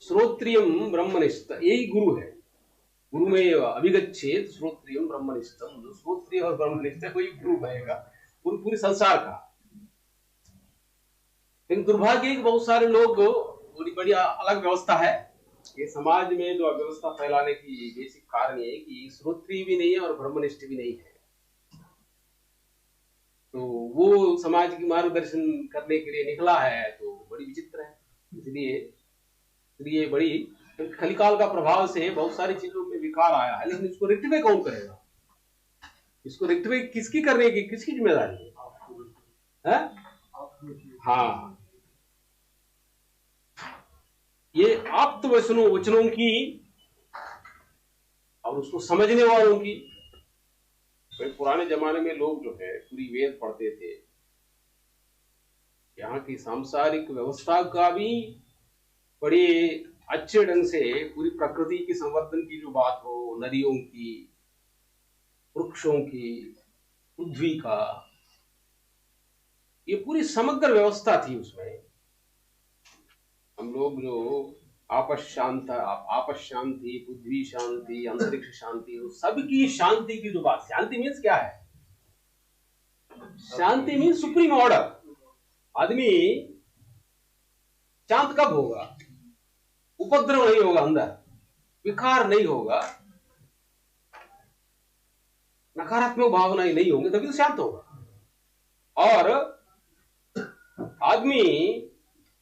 श्रोत्रियम ब्रह्मनिष्ठ, यही गुरु है। गुरु में अभिगच्छेत श्रोत्रियम ब्रह्मनिष्ठम, जो श्रोत्रिय और ब्रह्मनिष्ठ है वही गुरु बनेगा पूरे संसार का। लेकिन दुर्भाग्य है कि बहुत सारे लोग, बड़ी अलग व्यवस्था है ये समाज में, जो अव्यवस्था फैलाने की बेसिक कारण ये है कि श्रोत्रिय भी नहीं है और ब्रह्मनिष्ठ भी नहीं है। तो वो समाज की मार्गदर्शन करने के लिए निकला है, तो बड़ी विचित्र है। इसलिए बड़ी कलिकाल का प्रभाव से बहुत सारी चीजों में विकार आया है, लेकिन इसको रेक्टिफाई कौन करेगा? इसको रेक्टिफाई किसकी करने की, किसकी जिम्मेदारी है? हाँ, ये आप्त वचनों की और उसको समझने वालों की। पुराने जमाने में लोग जो है पूरी वेद पढ़ते थे, यहाँ की सांसारिक व्यवस्था का भी बड़े अच्छे ढंग से, पूरी प्रकृति की संवर्धन की जो बात हो, नदियों की, वृक्षों की, पृथ्वी का, ये पूरी समग्र व्यवस्था थी उसमें। हम लोग जो आपस शांति, पृथ्वी शांति, अंतरिक्ष शांति, सबकी शांति की जो बात, शांति मीन्स क्या है? शांति मीन्स सुप्रीम ऑर्डर। आदमी शांत कब होगा? उपद्रव नहीं होगा, अंदर विकार नहीं होगा, नकारात्मक भावनाएं नहीं होंगी, तभी तो शांत होगा। और आदमी,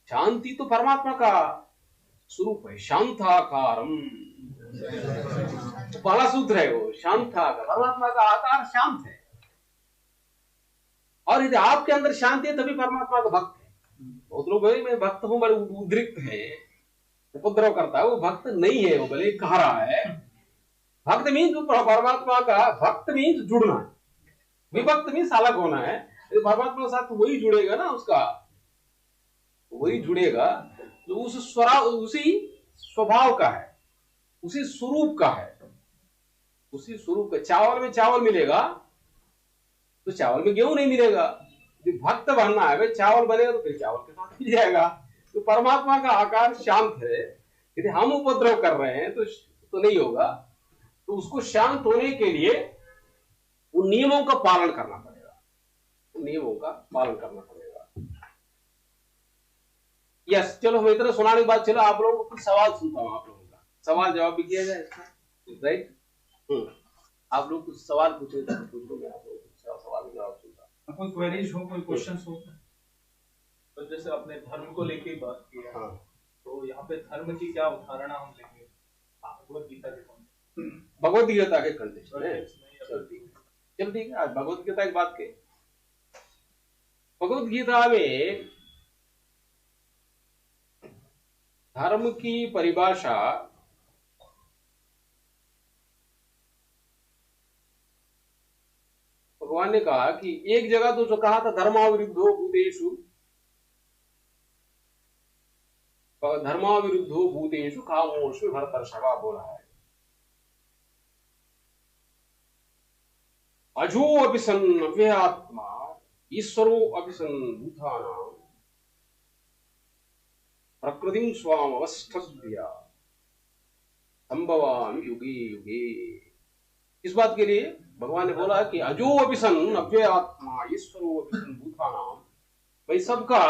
शांति तो परमात्मा का स्वरूप है, शांताकारम, पहला सूत्र है वो, शांताकार, परमात्मा का आकार शांत है। और यदि आपके अंदर शांति है तभी परमात्मा का भक्त है। बहुत लोग भाई मैं भक्त हूं, बड़े उद्रिक्त है, उपद्रव करता है, वो भक्त नहीं है। वो भले कह रहा है भक्त मीन्स परमात्मा का, भक्त मीन्स जुड़ना, विभक्त मीन्स अलग होना है। परमात्मा के साथ वही जुड़ेगा ना, उसका वही जुड़ेगा जो उसी स्वभाव का है, उसी स्वरूप का है, उसी स्वरूप का। चावल में चावल मिलेगा तो चावल में गेहूं नहीं मिलेगा। यदि भक्त बनना है, भाई चावल बनेगा तो फिर चावल के साथ मिल जाएगा। तो परमात्मा का आकार शांत है। यदि हम उपद्रव कर रहे हैं तो नहीं होगा। तो उसको शांत होने के लिए उन नियमों का पालन करना पड़ेगा, उन नियमों का पालन करना पड़ेगा। यस, चलो हम इतना सुनाने के बाद चलो आप लोगों को कुछ सवाल सुनता हूँ। आप लोगों का सवाल जवाब भी किया जाए, राइट? आप लोग कुछ सवाल पूछे तो पूछ लो, मैं आप लोगों को सवाल जवाब सुनता। कोई क्वेरीज हो, कोई क्वेश्चन हो? तो जैसे आपने धर्म को लेके बात की है, हाँ, तो यहाँ पे धर्म की क्या उदाहरण हम लेंगे? भगवत गीता के भगवत गीता के कंटेक्स्ट में। चल ठीक है, आज भगवत गीता की बात के। भगवत गीता में धर्म की परिभाषा भगवान ने कहा कि एक जगह तो जो कहा था धर्माविरुद्धो भूतेषु कामोषु भरतर्षभा बोला है। अजो अपि सन् अव्ययात्मा ईश्वरो अपि सन् भूतानां प्रकृतिं स्वाम अवस्थभ्य संभवामि युगे युगे। इस बात के लिए भगवान ने बोला कि अजो अपि सन् अव्ययात्मा ईश्वरो अपि सन् भूतानां, भाई सबका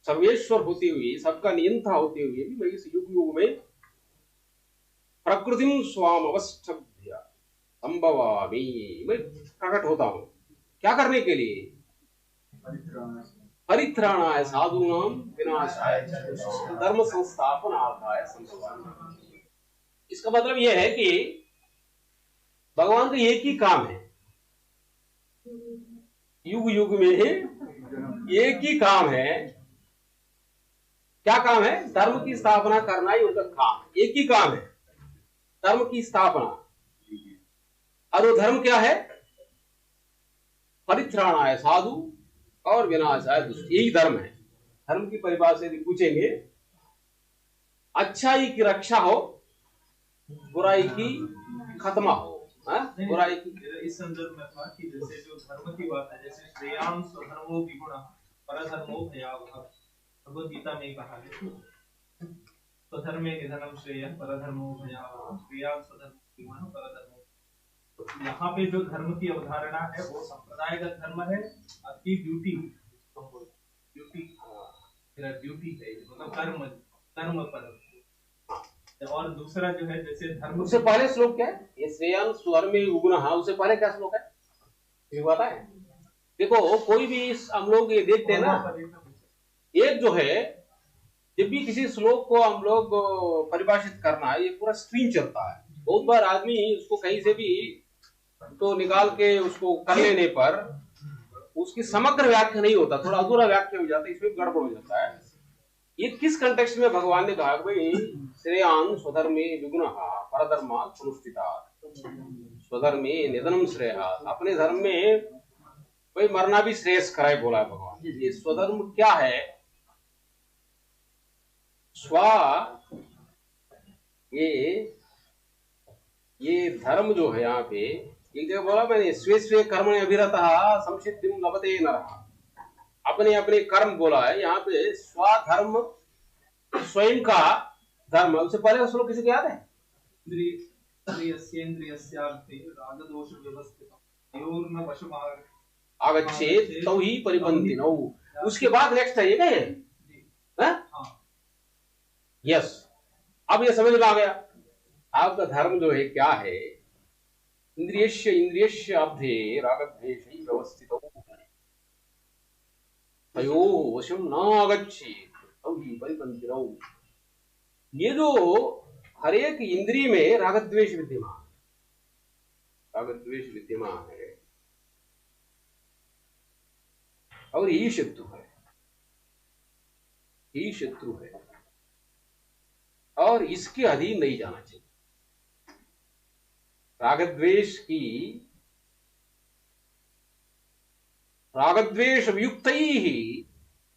सर्वेश्वर होते हुए, सबका नियंता होते हुए भी मैं इस युग युग में प्रकृतिं स्वाम अवस्थभ्य संभवामि, मैं प्रकट होता हूं। क्या करने के लिए? परित्राणाय साधूनां विनाशाय धर्म संस्थापनार्थाय संभवामि। इसका मतलब यह है कि भगवान का एक ही काम है, युग युग में एक ही काम है। क्या काम है? धर्म की स्थापना करना ही उनका काम, एक ही काम है, धर्म की स्थापना। और वो धर्म क्या है? परित्राणाय साधु और विनाशाय दुष्ट, यही धर्म है। धर्म की परिभाषा यदि पूछेंगे, अच्छाई की रक्षा हो, बुराई की खत्मा हो। बुराई की इस संदर्भ में था कि जैसे जो धर्म की बात है, जैसे श्रेयांश धर्मो विगुणः परधर्मो भयावहः, भगवद गीता में कहा है। स्वधर्मे निधनम श्रेयः परधर्मो भयावह श्रेयान् स्वधर्मो परधर्मो। तो यहाँ पे जो धर्म की अवधारणा है वो संप्रदायगत धर्म है, आपकी ड्यूटी ड्यूटी है, मतलब कर्म पर। और दूसरा जो है जैसे धर्म, उससे पहले श्लोक क्या है? ये श्रेयान् स्वधर्मे युग्नः, उससे पहले क्या श्लोक है ये पता है? देखो कोई भी हम लोग ये देखते हैं ना, एक जो है जब भी किसी श्लोक को हम लोग परिभाषित करना है, ये पूरा स्ट्रीम चलता है। बहुत बार आदमी उसको कहीं से भी तो निकाल के उसको कर लेने पर उसकी समग्र व्याख्या नहीं होता, थोड़ा अधूरा व्याख्या हो जाता है, इसमें गड़बड़ हो जाता है। ये किस कंटेक्स्ट में भगवान ने कहा भाई श्रेयान् स्वधर्मे युग्नः परधर्मात् अनुष्ठितात्, स्वधर्मे निधनम श्रेयः, अपने धर्म में भाई मरना भी श्रेयस्कर है बोला है भगवान। ये स्वधर्म क्या है? स्व ये धर्म जो है यहाँ पे एक जगह बोला मैंने, स्वे स्वे कर्मणि अभिरतः संसिद्धिं लभते नरः, अपने अपने कर्म बोला है यहाँ पे। स्वधर्म स्वयं का धर्म, उससे पहले का श्लोक किसी को याद है? रागदोष व्यवस्थितम् वशमाग आगच्छेत् तौ हि परिपन्थिनौ। उसके बाद नेक्स्ट है ये क्या है? यस, अब ये समझ में आ गया आपका धर्म जो है क्या है। इंद्रियस्य इंद्रियस्य अब्धे रागद्वेषै व्यवस्थितौ तयोः वशं न आगच्छेत् तौ हि परिपन्थिनौ। ये जो हर एक इंद्रिय में रागद्वेष विद्यमान है और यही शत्रु है और इसके अधीन नहीं जाना चाहिए। रागद्वेष युक्तैः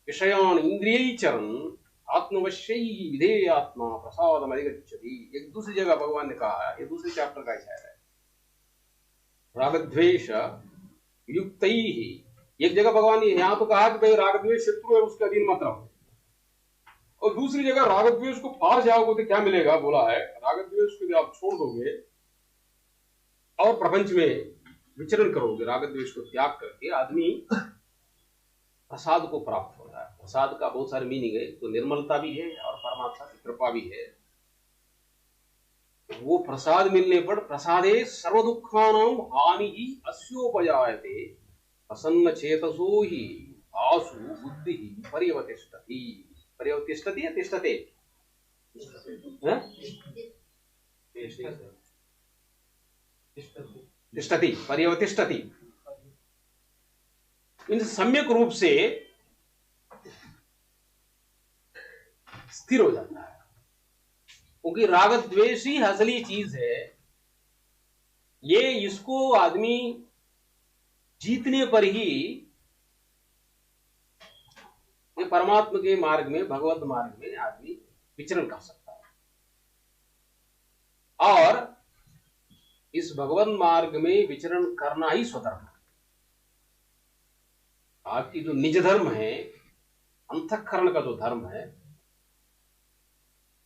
विषयान् इंद्रियैश्चरन् आत्मवश्यैः विधेयात्मा प्रसादम् अधिगच्छति। एक दूसरी जगह भगवान ने कहा है, ये दूसरे चैप्टर का शायर है, रागद्वेष युक्तैः। एक जगह भगवान ने यहाँ तो कहा कि भाई रागद्वेष शत्रु है, उसके अधीन मत रहो, और दूसरी जगह रागद्वेष को पार जाओगे तो क्या मिलेगा बोला है, रागद्वेष को आप छोड़ दोगे और प्रपंच में विचरण करोगे, रागद्वेष को त्याग करके आदमी प्रसाद को प्राप्त होता है। प्रसाद का बहुत सारे मीनिंग है, तो निर्मलता भी है और परमात्मा की कृपा भी है। वो प्रसाद मिलने पर प्रसादे सर्व दुखानां हानि अस्योपजायते प्रसन्न चेतसो ही आसु बुद्धि पर्यवतिष्ठति। पर्यवतिष्ठति या तिष्ठते? तिष्ठति, पर्यवतिष्ठति। इन सम्यक रूप से स्थिर हो जाता है, क्योंकि राग द्वेष ही असली चीज है। ये इसको आदमी जीतने पर ही ये परमात्मा के मार्ग में, भगवत मार्ग में आदमी विचरण कर सकता है। और इस भगवत मार्ग में विचरण करना ही स्वधर्म है। आपकी जो निज धर्म है, अंतःकरण का जो धर्म है,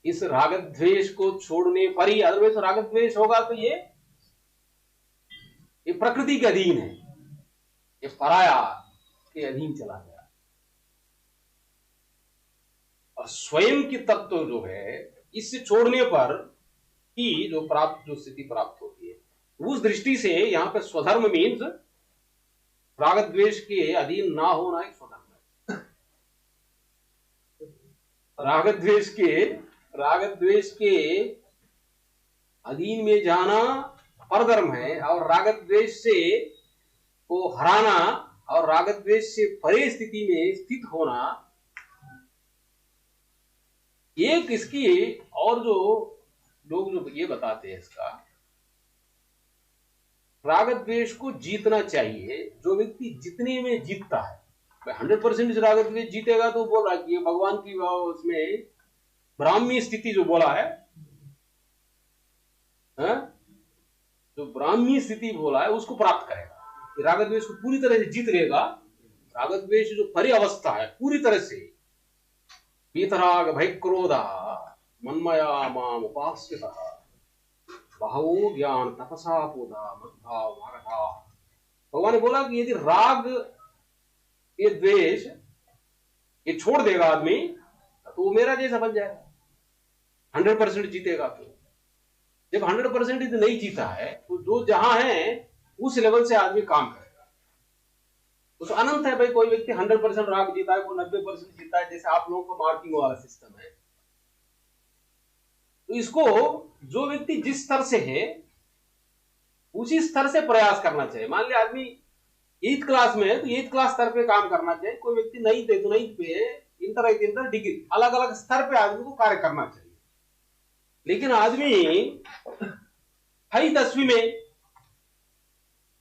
इस रागद्वेष को छोड़ने पर ही, अदरवाइज रागद्वेष होगा तो ये प्रकृति के अधीन है, ये पराया के अधीन चला गया। और स्वयं की तत्व जो है, इससे छोड़ने पर ही जो स्थिति प्राप्त होती है। उस दृष्टि से यहाँ पे स्वधर्म मीन्स रागद्वेष के अधीन ना होना ही स्वधर्म है। रागद्वेष के अधीन में जाना परधर्म है, और रागद्वेष से को हराना और रागद्वेष से परे स्थिति में स्थित होना एक इसकी। और जो लोग जो ये बताते हैं इसका, रागद्वेष को जीतना चाहिए। जो व्यक्ति जितने में जीतता है, 100% रागद्वेष जीतेगा तो बोल रहा है कि भगवान की उसमें ब्राह्मी स्थिति जो बोला है, जो ब्राह्मी स्थिति बोला है उसको प्राप्त करेगा। रागद्वेष को पूरी तरह से जीत लेगा। रागद्वेष जो परे अवस्था है पूरी तरह से, वीतराग भय क्रोध मन्मया माम उपास्यतः बहवो ज्ञान तपसा पूता मद्भाव मागधा। भगवान ने बोला कि यदि राग, ये द्वेष, ये छोड़ देगा आदमी तो वो मेरा जैसा बन जाएगा, 100% जीतेगा। तो जब 100% नहीं जीता है तो जो जहां है उस लेवल से आदमी काम करेगा। उस अनंत है भाई, कोई व्यक्ति 100% राग जीता है, कोई 90% जीता है, जैसे आप लोगों को मार्किंग वाला सिस्टम है। तो इसको जो व्यक्ति जिस स्तर से है उसी स्तर से प्रयास करना चाहिए। मान लिया आदमी 8th क्लास में है तो 8th क्लास स्तर पे काम करना चाहिए, कोई व्यक्ति 9th है तो 9th पे, इंटर डिग्री, अलग अलग स्तर पे आदमी को कार्य करना चाहिए। लेकिन आदमी है 10वीं में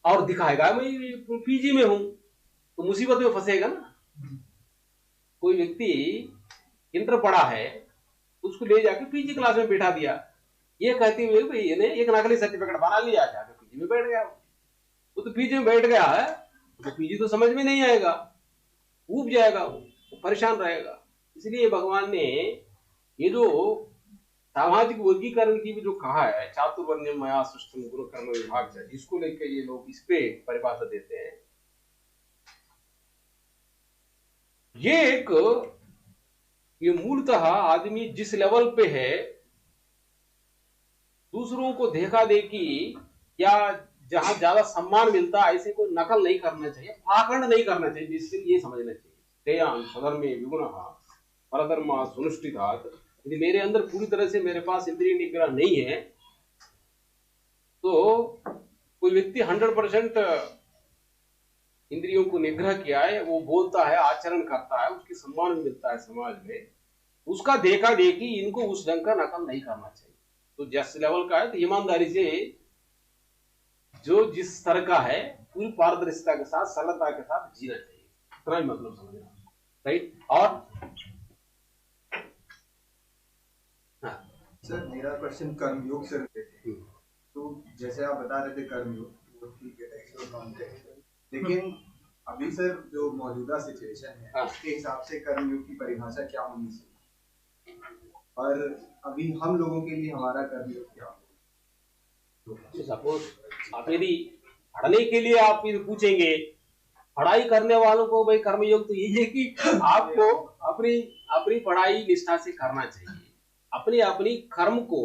और दिखाएगा मैं पीजी में हूं तो मुसीबत में फंसेगा ना। कोई व्यक्ति इंटर पढ़ा है, उसको ले जाके पीजी क्लास में बैठा दिया, ये कहते हुए भाई इन्हें एक नकली सर्टिफिकेट बना लिया, जाके पीजी में बैठ गया। वो तो पीजी में बैठ गया है तो पीजी तो समझ में नहीं आएगा, ऊब जाएगा, वो परेशान रहेगा। इसलिए भगवान ने ये जो सामाजिक वर्गीकरण की भी जो कहा है, चातुर्वर्ण्यम मया सृष्टम गुरु कर्म विभाग, इसको लेकर ये लोग इस पे परिभाषा देते हैं। ये मूलतः आदमी जिस लेवल पे है, दूसरों को देखा देखी या जहां ज्यादा सम्मान मिलता है ऐसे कोई नकल नहीं करना चाहिए, पाखंड नहीं करना चाहिए, जिससे ये समझना चाहिए तेयान स्वधर्मे विगुणः परधर्मा सुनिष्ठितात्। यदि मेरे अंदर पूरी तरह से मेरे पास इंद्रिय निग्रह नहीं है तो कोई व्यक्ति 100% इंद्रियों को निग्रह किया है, वो बोलता है, आचरण करता है, उसकी सम्मान मिलता है समाज में, उसका देखा देखी इनको उस ढंग का नकल नहीं करना चाहिए। तो जिस लेवल का है तो ईमानदारी से जो जिस स्तर का है पूरी पारदर्शिता के साथ, सरलता के साथ जीना चाहिए। इतना ही मतलब समझना, राइट। और सर मेरा क्वेश्चन कर्मयोग से रिलेटेड है। तो जैसे आप बता रहे थे कर्मयोग, वो ठीक है, टेक्स्ट कॉन्टेक्स्ट, लेकिन अभी सर जो मौजूदा सिचुएशन है उसके हिसाब से कर्मयोग की परिभाषा क्या होनी चाहिए, और अभी हम लोगों के लिए हमारा कर्मयोग क्या होगा? सपोज आप यदि पढ़ने के लिए आप पूछेंगे, पढ़ाई करने वालों को भाई कर्मयोग तो यही है कि आपको अपनी पढ़ाई निष्ठा से करना चाहिए, अपनी कर्म को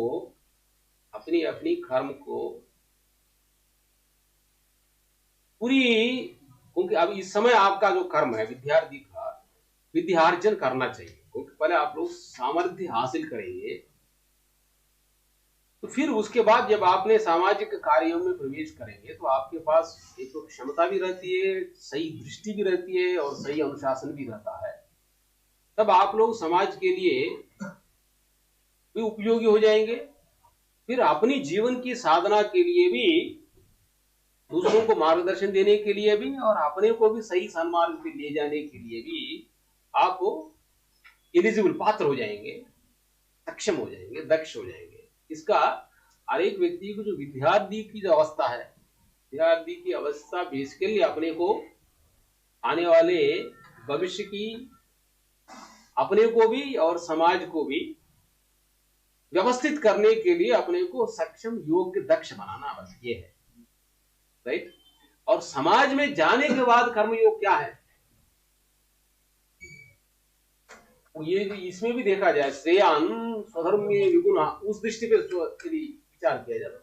पूरी, क्योंकि अब इस समय आपका जो कर्म है विद्यार्थी का, विद्यार्जन करना चाहिए। क्योंकि पहले आप लोग सामर्थ्य हासिल करेंगे तो फिर उसके बाद जब आपने सामाजिक कार्यों में प्रवेश करेंगे तो आपके पास एक तो क्षमता भी रहती है, सही दृष्टि भी रहती है और सही अनुशासन भी रहता है। तब आप लोग समाज के लिए भी उपयोगी हो जाएंगे, फिर अपनी जीवन की साधना के लिए भी, दूसरों को मार्गदर्शन देने के लिए भी और अपने को भी सही सन्मार्ग पे ले जाने के लिए भी आप एलिजिबल, पात्र हो जाएंगे, सक्षम हो जाएंगे, दक्ष हो जाएंगे। इसका हर एक व्यक्ति को जो विद्यार्थी की जो अवस्था है, विद्यार्थी की अवस्था बेसिकली अपने को आने वाले भविष्य की, अपने को भी और समाज को भी व्यवस्थित करने के लिए अपने को सक्षम, योग्य, दक्ष बनाना, बस ये है, राइट। और समाज में जाने के बाद कर्मयोग क्या है, ये इसमें भी देखा जाए, श्रेयान स्वधर्मे विगुणः, उस दृष्टि पे यदि विचार किया जाए,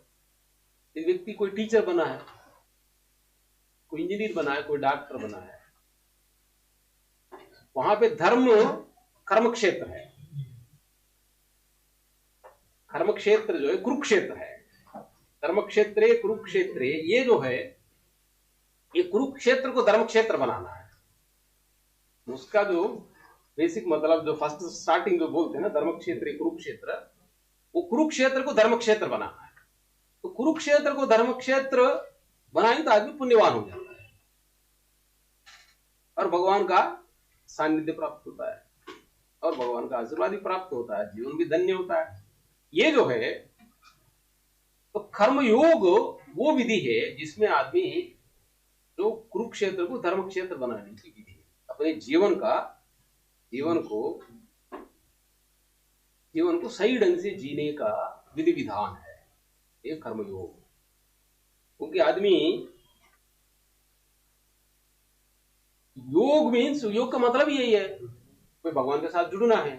एक व्यक्ति कोई टीचर बना है, कोई इंजीनियर बना है, कोई डॉक्टर बना है, वहां पे धर्म कर्म क्षेत्र है, कर्म क्षेत्र जो है कुरुक्षेत्र है, धर्म क्षेत्र कुरुक्षेत्र, ये जो है ये कुरुक्षेत्र को धर्म क्षेत्र बनाना है। उसका जो बेसिक मतलब, जो फर्स्ट स्टार्टिंग जो बोलते हैं ना, धर्म क्षेत्र कुरुक्षेत्र, वो कुरुक्षेत्र को धर्म क्षेत्र बनाना है। तो कुरुक्षेत्र को धर्म क्षेत्र बनाए तो आदमी पुण्यवान हो जाता है और भगवान का सानिध्य प्राप्त होता है और भगवान का आशीर्वाद भी प्राप्त होता है, जीवन भी धन्य होता है। ये जो है तो कर्मयोग वो विधि है जिसमें आदमी जो कुरुक्षेत्र को धर्म क्षेत्र बनाने की विधि है, अपने जीवन को जीवन को सही ढंग से जीने का विधि विधान है ये कर्मयोग। क्योंकि आदमी योग मीन्स, योग का मतलब यही है कोई भगवान के साथ जुड़ना है।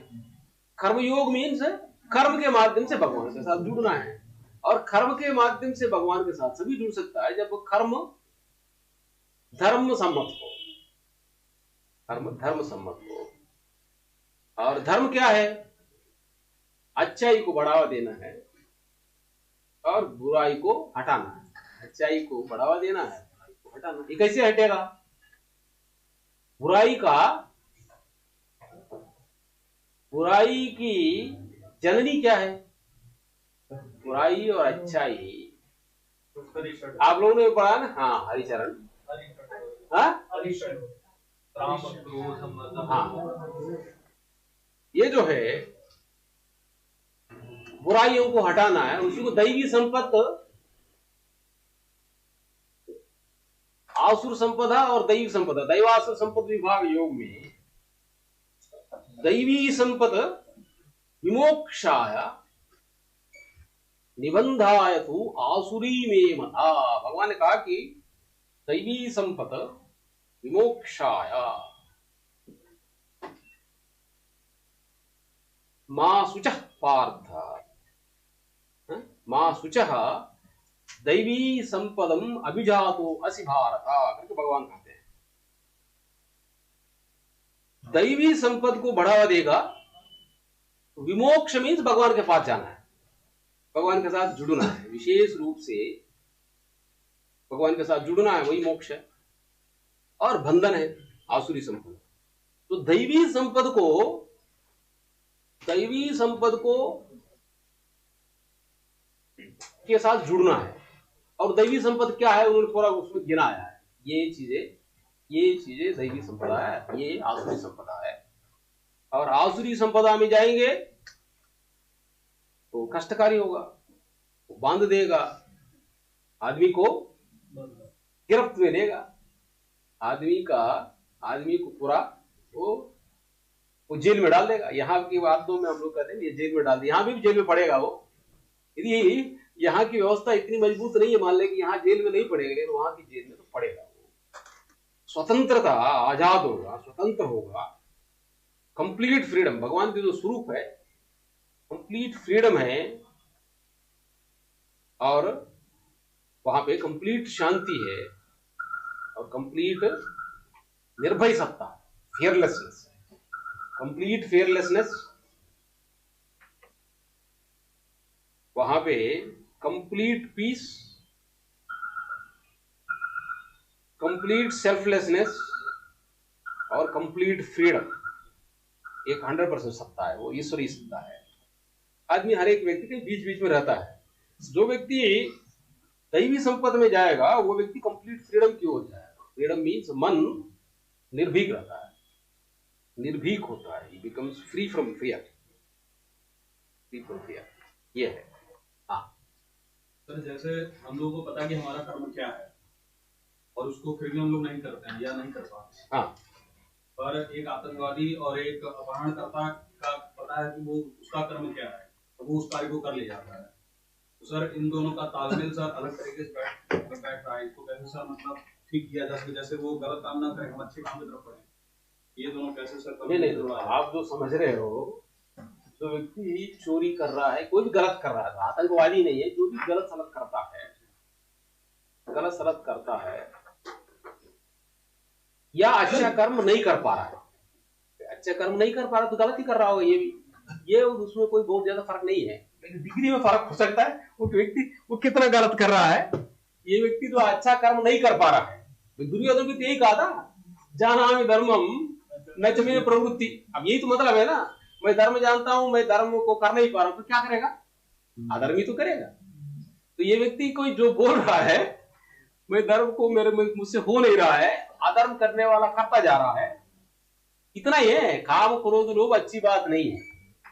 कर्मयोग मीन्स कर्म के माध्यम से भगवान के साथ जुड़ना है, और कर्म के माध्यम से भगवान के साथ सभी जुड़ सकता है जब कर्म धर्म सम्मत हो। कर्म धर्म सम्मत हो। और धर्म क्या है? अच्छाई को बढ़ावा देना है और बुराई को हटाना है। अच्छाई को बढ़ावा देना है, बुराई को हटाना। ये कैसे हटेगा? बुराई की जननी क्या है? बुराई और अच्छाई। आप लोगों ने पढ़ा ना? हाँ, हरिचरण। हाँ, ये जो है बुराइयों को हटाना है, उसी को दैवी संपत्ति, आसुर संपदा और दैवी संपदा, दैवासुर संपद विभाग योग में दैवी संपद विमोक्षाय निबंधाय तु आसुरी में मता। भगवान ने कहा कि दैवी संपद विमोक्षाय मां शुचः पार्थ, मां शुचः दैवी संपदम अभिजातो असि भारत करके भगवान कहते हैं। दैवी संपद को बढ़ावा देगा। विमोक्ष मीन्स भगवान के पास जाना है, भगवान के साथ जुड़ना है, विशेष रूप से भगवान के साथ जुड़ना है, वही मोक्ष है। और बंधन है आसुरी संपद। तो दैवी संपद को के साथ जुड़ना है। और दैवी संपद क्या है उन्होंने पूरा उसमें गिनाया है। ये चीजें दैवी संपदा है, ये आसुरी संपदा है। और आसुरी संपदा में जाएंगे तो कष्टकारी होगा, वो बांध देगा, आदमी को गिरफ्त में लेगा, आदमी को पूरा वो जेल में डाल देगा। यहाँ की बातों में हम लोग कहते हैं ये जेल में डाल दे, यहाँ भी जेल में पड़ेगा वो। यदि यहाँ की व्यवस्था इतनी मजबूत नहीं है, मान ले कि यहाँ जेल में नहीं पड़ेगा, लेकिन वहां की जेल में तो पड़ेगा वो। स्वतंत्रता, आजाद होगा, स्वतंत्र होगा, कंप्लीट फ्रीडम। भगवान के जो स्वरूप है कंप्लीट फ्रीडम है, और वहां पे कंप्लीट शांति है और कंप्लीट निर्भय सत्ता, फियरलेसनेस, कंप्लीट फियरलेसनेस। वहां पे कंप्लीट पीस, कंप्लीट सेल्फलेसनेस और कंप्लीट फ्रीडम। एक 100% सत्ता है, वो ईश्वरीय सत्ता है। आदमी, हर एक व्यक्ति के बीच बीच में रहता है। जो व्यक्ति दैवी संपद में जाएगा वो व्यक्ति कंप्लीट फ्रीडम की ओर जाएगा। फ्रीडम मीन्स मन निर्भीक रहता है, निर्भीक होता है। ही becomes free from fear, free from fear. ये है। सर, जैसे हम लोगों को पता है कि हमारा कर्म क्या है और उसको फिर भी हम लोग नहीं करते हैं या नहीं कर पाते। हाँ। पर एक आतंकवादी और एक अपहरणकर्ता का पता है कि वो उसका कर्म क्या है, तो वो उस कार्य को कर ले जाता है। तो सर, इन दोनों का तालमेल सर अलग तरीके से बैठ रहा है। इसको कैसे सर मतलब ठीक किया जा सके, जैसे वो गलत काम ना करें, हम अच्छे काम की तरफ बढ़े। ये दोनों कैसे सर? नहीं, आप जो समझ रहे हो, जो व्यक्ति चोरी कर रहा है, कोई भी गलत कर रहा है, आतंकवादी नहीं है, जो भी गलत सलत करता है या अच्छा कर्म नहीं कर पा रहा है, अच्छा कर्म नहीं कर पा रहा तो गलत ही कर रहा होगा। ये भी, ये उसमें कोई बहुत ज्यादा फर्क नहीं है, लेकिन डिग्री में फर्क हो सकता है। वो व्यक्ति वो कितना गलत कर रहा है। ये व्यक्ति तो अच्छा कर्म नहीं कर पा रहा है। दुर्योधन भी तो यही कहा था, जानामि धर्मम न च मे प्रवृत्ति। अब यही तो मतलब है ना, मैं धर्म जानता हूं, मैं धर्म को कर नहीं पा रहा हूं, तो क्या करेगा? अधर्मी तो करेगा। तो ये व्यक्ति कोई जो बोल रहा है मैं धर्म को मुझसे हो नहीं रहा है, अधर्म करने वाला करता जा रहा है, इतना ही है। काम क्रोध लोभ अच्छी बात नहीं है।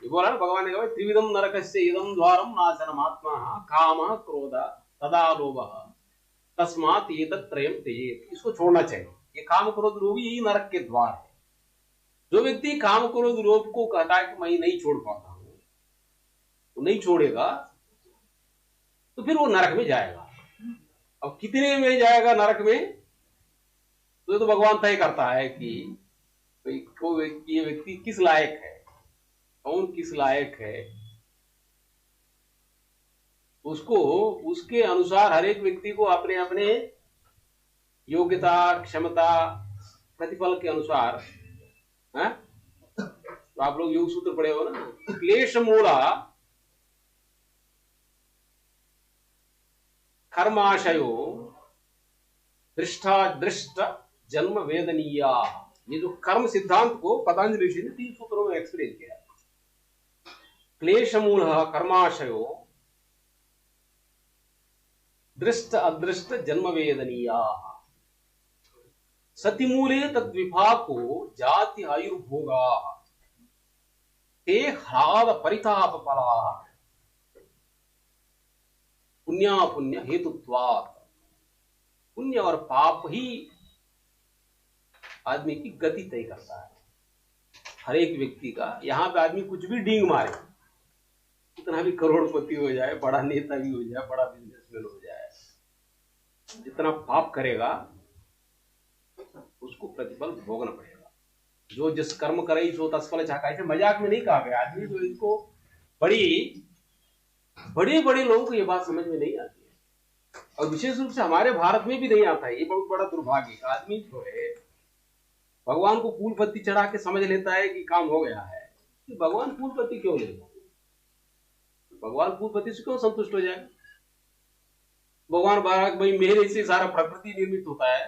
ये बोला ना भगवान ने कहा, त्रिविधम नरकस्य इदं द्वारम नाशनमात्मनः कामः क्रोध तदा लोभः तस्मात् एतत्त्रयं त्यजेत्। इसको छोड़ना चाहिए। ये काम क्रोध लोभ यही नरक के द्वार है। जो व्यक्ति काम क्रोध लोभ को कहता है कि मैं नहीं छोड़ पाता हूँ, तो नहीं छोड़ेगा तो फिर वो नरक में जाएगा। अब कितने में जाएगा नरक में, तो भगवान तय करता है कि ये व्यक्ति किस लायक है, कौन किस लायक है। उसको उसके अनुसार हर एक व्यक्ति को अपने अपने योग्यता, क्षमता, प्रतिफल के अनुसार है? तो आप लोग योग सूत्र पढ़े हो ना, क्लेश मूला कर्माशयो दृष्ट जन्म वेदनीया। ये जो कर्म सिद्धांत को पतंजलि ऋषि ने 3 सूत्रों में एक्सप्लेन किया। क्लेश मूल कर्माशयो दृष्ट अदृष्ट जन्म वेदनीया। सतिमूले तद्विभाको जाति आयुर्भोगा ते ह्लाद परिताप फला पुण्या पुण्य हेतुत्वात्। पुण्य और पाप ही आदमी की गति तय करता है। हर एक व्यक्ति का, यहां पे आदमी कुछ भी डींग मारे, कितना भी करोड़पति हो जाए, बड़ा नेता भी हो जाए, बड़ा बिजनेसमैन हो जाए, जितना पाप करेगा उसको प्रतिफल भोगना पड़ेगा। जो जिस कर्म करे सो तत्फल चाका, ऐसे मजाक में नहीं कहा गया। आदमी जो इनको बड़े बड़े लोगों को ये बात समझ में नहीं आती है, और विशेष रूप से हमारे भारत में भी नहीं आता है। ये बहुत बड़ा दुर्भाग्य। आदमी जो है भगवान को फूल पत्ती चढ़ा के समझ लेता है कि काम हो गया है। कि भगवान फूल पत्ती क्यों लेगा? भगवान फूल पत्ती से क्यों संतुष्ट हो जाए? भगवान बाराक भाई मेरे से सारा प्रकृति निर्मित होता है।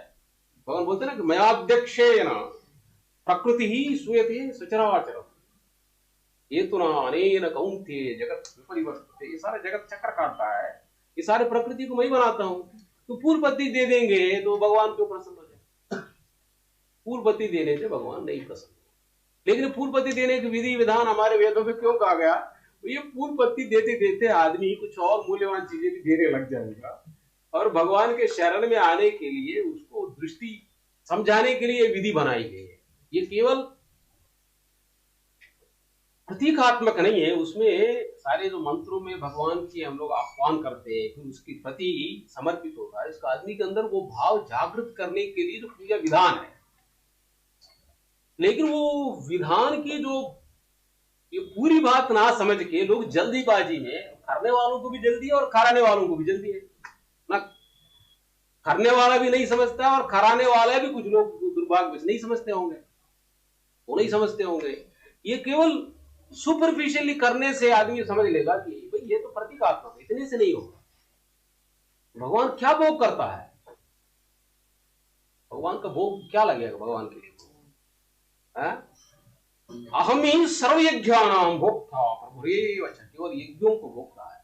भगवान बोलते ना कि मयाध्यक्षेण प्रकृति ही सूयते सचराचरम् हेतुना अनेन कौन्तेय जगत विपरिवर्तते। ये सारा जगत चक्कर काटता है, ये सारे प्रकृति को मैं ही बनाता हूं। तो फूल पत्ती दे देंगे तो भगवान क्यों प्रसन्न हो जाए? फूल पत्ती देने से भगवान नहीं प्रसन्न। लेकिन फूल पत्ती देने की विधि विधान हमारे वेदों में क्यों कहा गया? तो ये फूल पत्ती देते देते आदमी कुछ और मूल्यवान चीजें भी देने लग जाएगा, और भगवान के शरण में आने के लिए उसको दृष्टि समझाने के लिए विधि बनाई गई है। ये केवल प्रतीकात्मक नहीं है, उसमें सारे जो मंत्रों में भगवान की हम लोग आह्वान करते हैं, फिर उसके प्रति समर्पित होता है। इसका आदमी के अंदर वो भाव जागृत करने के लिए जो पूजा विधान है। लेकिन वो विधान की जो ये पूरी बात ना समझ के लोग जल्दीबाजी में, करने वालों को भी जल्दी है और कराने वालों को भी जल्दी है ना। करने वाला भी नहीं समझता और कराने वाला भी कुछ लोग दुर्भाग्य से नहीं समझते होंगे, वो नहीं समझते होंगे। ये केवल सुपरफिशियली करने से आदमी समझ लेगा कि भाई ये तो प्रतीकात्मक है, इतने से नहीं होगा। भगवान क्या भोग करता है? भगवान का भोग क्या लगेगा भगवान के लिए? अहम ही सर्वयज्ञानां भोक्ता प्रभुरेव च। केवल यज्ञों को भोगता है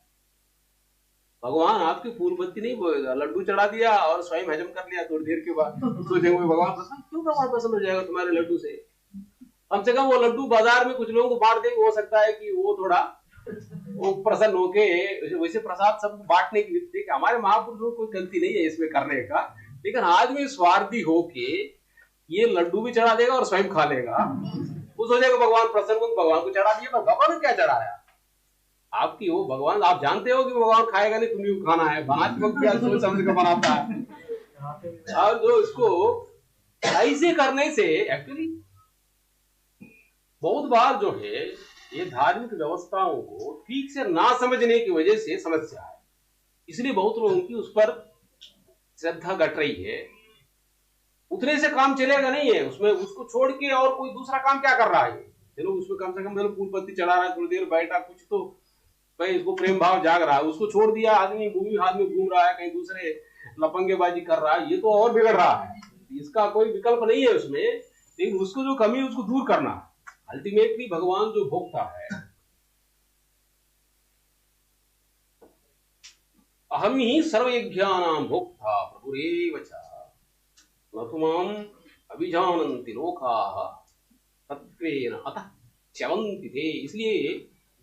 भगवान। आपकी फूल पत्ती नहीं बोएगा, लड्डू चढ़ा दिया और स्वयं हजम कर लिया, थोड़ी देर के बाद सोचेंगे भगवान प्रसन्न क्यों? भगवान प्रसन्न हो जाएगा तुम्हारे लड्डू से? कम से कम वो लड्डू बाजार में कुछ लोगों को बांट देंगे, हो सकता है कि वो थोड़ा वो प्रसन्न होके। वैसे प्रसाद सबको बांटने की विधि, हमारे महापुरुषों को कोई गलती नहीं है इसमें करने का, लेकिन आदमी स्वार्थी होके ये लड्डू भी चढ़ा देगा और स्वयं खा लेगा। वो सोचेगा भगवान प्रसन्न, भगवान को चढ़ा दिया, भगवान ने क्या चढ़ाया? आपकी वो भगवान, आप जानते हो कि भगवान खाएगा नहीं, तुम्हें खाना है। बनाते वक्त क्या सोच समझ कर बनाता है। और जो इसको ऐसे करने से एक्चुअली बहुत बार जो है ये धार्मिक व्यवस्थाओं को ठीक से ना समझने की वजह से समस्या है। इसलिए बहुत लोगों की उस पर श्रद्धा घट रही है। उतने से काम चलेगा नहीं है, उसमें उसको छोड़ के और कोई दूसरा काम क्या कर रहा है? चलो उसमें कम से कम चलो फूल पत्ती चढ़ा रहा है, थोड़ी देर बैठा, कुछ तो भाई इसको प्रेम भाव जाग रहा है। उसको छोड़ दिया, आदमी मूवी हाथ में घूम रहा है, कहीं दूसरे लपंगेबाजी कर रहा है, ये तो और बिगड़ रहा है। इसका कोई विकल्प नहीं है उसमें, लेकिन उसको जो कमी उसको दूर करना। अल्टीमेटली भगवान जो भोगता है, अहम ही सर्वयज्ञानां भोक्ता प्रभुरेव च न तु माम् अभिजानन्ति लोकाः तत्त्वेन अतः च्यवन्ति ते। इसलिए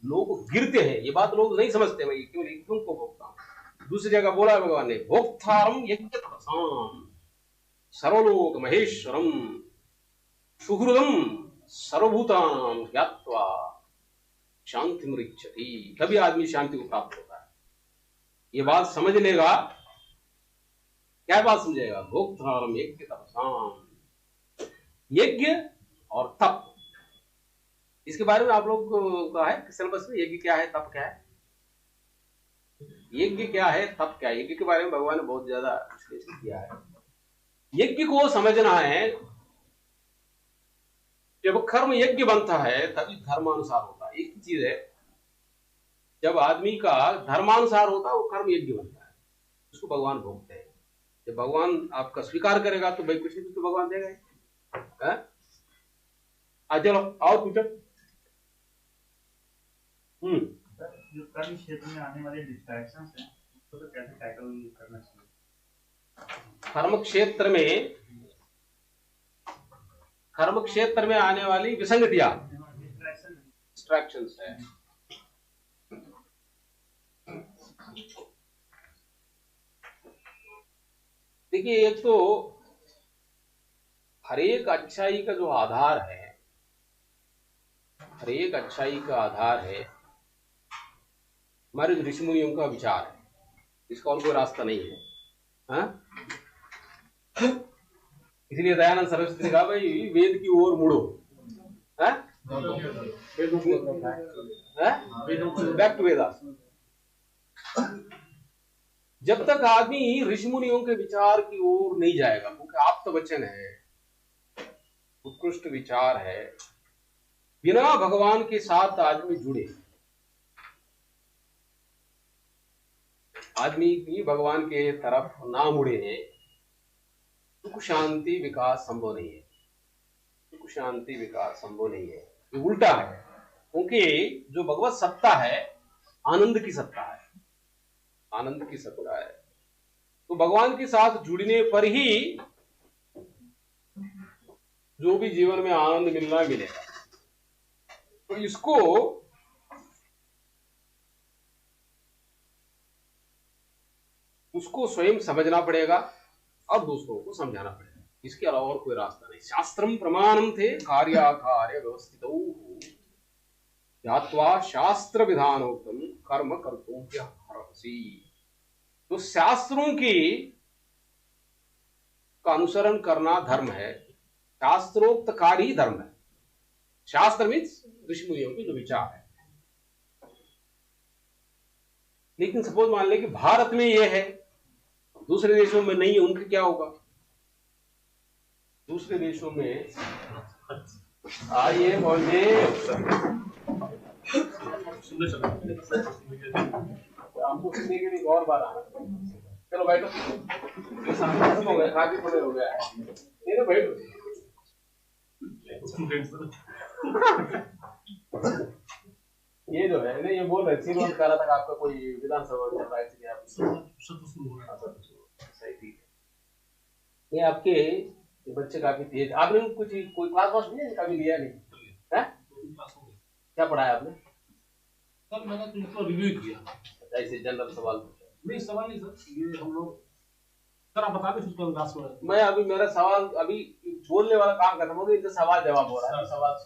लोग गिरते हैं, ये बात लोग नहीं समझते। मैं केवल यज्ञों को भोगता हूं। दूसरी जगह बोला है भगवान ने, भोक्तारं यज्ञतपसां सर्वलोक महेश्वरम, सुहृदम सर्वभूतानां ज्ञात्वा शांति मृच्छति, तभी आदमी शांति को प्राप्त होता है। ये बात समझ लेगा। क्या बात समझेगा? भोक्तारम यज्ञ तपसाम, यज्ञ और तप, इसके बारे में आप लोग का है सिलेबस में, यज्ञ क्या है, तप क्या है। यज्ञ क्या है, तप क्या है, यज्ञ के बारे में भगवान ने बहुत ज्यादा विश्लेषण किया है। यज्ञ को समझना है, जब कर्म यज्ञ बनता है तभी धर्मानुसार होता है। एक ही चीज है, जब आदमी का धर्मानुसार होता है वो कर्म यज्ञ बनता है, उसको भगवान भोगते हैं। जब भगवान आपका स्वीकार करेगा तो भाई कुछ नहीं तो भगवान देगा। चलो और पूछो। जो कर्म क्षेत्र में आने वाले डिस्ट्रैक्शंस हैं उसको तो कैसे टैकल करना चाहिए? कर्म क्षेत्र में आने वाली विसंगतियां, डिस्ट्रैक्शंस है। देखिए, एक तो हरेक अच्छाई का जो आधार है, हरेक अच्छाई का आधार है हमारे ऋषि मुनियों का विचार है, इसका और कोई रास्ता नहीं है। हाँ? इसलिए दयानंद सरस्वती ने कहा भाई वेद की ओर मुड़ो। Back to Vedas. जब तक आदमी ऋषि मुनियों के विचार की ओर नहीं जाएगा, क्योंकि आप तो वचन है, उत्कृष्ट विचार है, बिना भगवान के साथ आदमी जुड़े, आदमी की भगवान के तरफ ना मुड़े हैं, सुख शांति विकास संभव नहीं है। सुख शांति विकास संभव नहीं है, ये उल्टा है। क्योंकि जो भगवत सत्ता है आनंद की सत्ता है, आनंद की सत्ता है। तो भगवान के साथ जुड़ने पर ही जो भी जीवन में आनंद मिलना मिलेगा। तो उसको स्वयं समझना पड़ेगा और दूसरों को समझाना पड़ेगा, इसके अलावा और कोई रास्ता नहीं। शास्त्रम प्रमाणम थे कार्याकार्य व्यवस्थितौ ज्ञात्वा शास्त्र विधानोक्तम कर्म कर्तुं ह्यर्हसि। तो शास्त्रों का अनुसरण करना धर्म है, शास्त्रोक्त कार्य ही धर्म है। शास्त्र मीन्स ऋषि मुनियों के जो विचार है। लेकिन सपोज मान ले कि भारत में यह है, दूसरे देशों में नहीं है, उनके क्या होगा? दूसरे देशों में आइए बोलिए, हमको सुनने के लिए और बार आना। चलो बैठो, हो गया, काफी समय हो गया है, नहीं बैठो। ये जो है ना, ये बोल रहे श्रीमंत कह रहा था आपका कोई विधानसभा चल रहा है, सही, ठीक है। ये आपके बच्चे काफी तेज, आपने कुछ कोई क्लास वास नहीं कभी लिया नहीं है? क्या पढ़ाया आपने? सर मैंने तुमको रिव्यू किया, ऐसे जनरल सवाल पूछा? नहीं सवाल नहीं सर, ये हम लोग सर आप बता दें उसको क्लास में। मैं अभी मेरा सवाल अभी बोलने वाला काम खत्म हो गया, इनसे सवाल जवाब हो रहा है। सवाल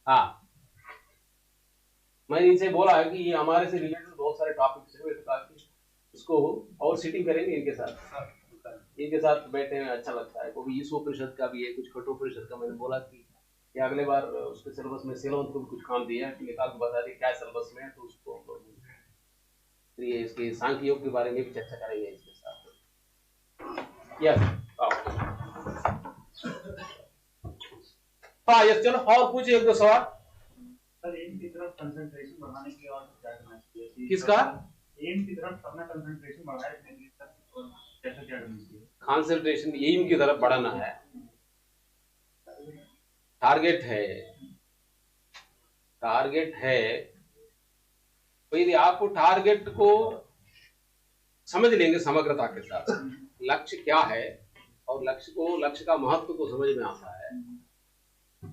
हाँ, मैंने इनसे बोला है कि ये हमारे से रिलेटेड बहुत सारे टॉपिक्स हैं, इसको और सीटिंग करेंगे इनके साथ बैठे में अच्छा लगता है। क्योंकि ईशोपनिषद का भी है, कुछ कठोपनिषद का मैंने बोला कि अगले बार उसके सिलेबस में सेलवंत को भी कुछ काम दिया है कि निकाल के बता दें क्या सिलेबस में है, तो उसको हम लोग इसके सांख्य योग के बारे में भी चर्चा करेंगे इसके साथ। यस हाँ, यस चलो और कुछ एक दो सवाल। सर एम की तरफ कंसंट्रेशन बढ़ाने के और क्या करना चाहिए? किसका? एम की तरफ अपना कंसंट्रेशन बढ़ाने के लिए कैसे क्या करना चाहिए? कंसंट्रेशन एम की तरफ बढ़ाना है, टारगेट है। तो यदि आपको टारगेट को समझ लेंगे समग्रता के साथ, लक्ष्य क्या है और लक्ष्य का महत्व को समझ में आता है।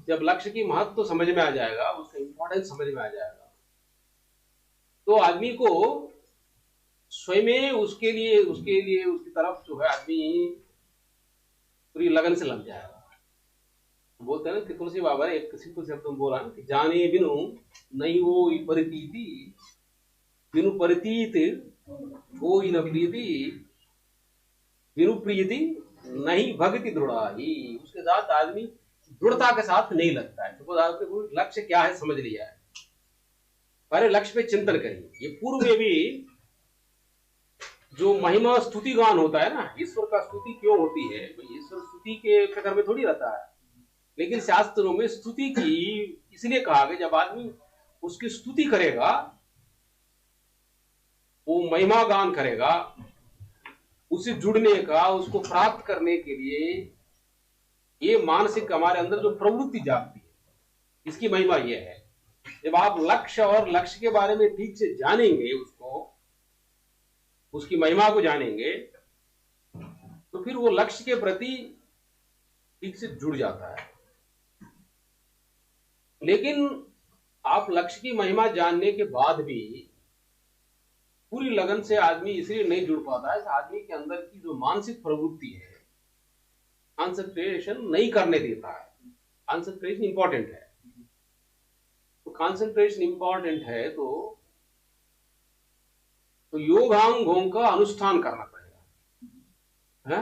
जब लक्ष्य की महत्व समझ में आ जाएगा, उसका इंपॉर्टेंस समझ में आ जाएगा, तो आदमी को स्वयं उसके लिए उसकी तरफ जो है आदमी पूरी लगन से लग जाएगा। बोलते हैं ना कि तुलसी बाबा ने एक सिंपल शब्द में बोला ना कि जाने बिनु नहीं वो परितीति, बिनु परितीत वो न प्रीति, बिनु प्रीति नहीं भक्ति दृढ़ा ही। उसके साथ आदमी दृढ़ता के साथ नहीं लगता है। तो आपने लक्ष्य क्या है समझ लिया है, पहले लक्ष्य पे चिंतन करिए। ये पूर्व में भी जो महिमा स्तुति गान होता है ना, ईश्वर का स्तुति क्यों होती है, ईश्वर स्तुति के चक्कर में थोड़ी रहता है, लेकिन शास्त्रों में स्तुति की इसलिए कहा गया जब आदमी उसकी स्तुति करेगा, वो महिमा गान करेगा, उसे जुड़ने का, उसको प्राप्त करने के लिए ये मानसिक हमारे अंदर जो प्रवृत्ति जागती है, इसकी महिमा ये है। जब आप लक्ष्य और लक्ष्य के बारे में ठीक से जानेंगे, उसको, उसकी महिमा को जानेंगे, तो फिर वो लक्ष्य के प्रति ठीक से जुड़ जाता है। लेकिन आप लक्ष्य की महिमा जानने के बाद भी पूरी लगन से आदमी इसलिए नहीं जुड़ पाता है, आदमी के अंदर की जो मानसिक प्रवृत्ति है, कंसंट्रेशन नहीं करने देता है। कंसंट्रेशन इंपॉर्टेंट है, तो कंसंट्रेशन इंपॉर्टेंट है तो योगांगों का अनुष्ठान करना पड़ेगा, है?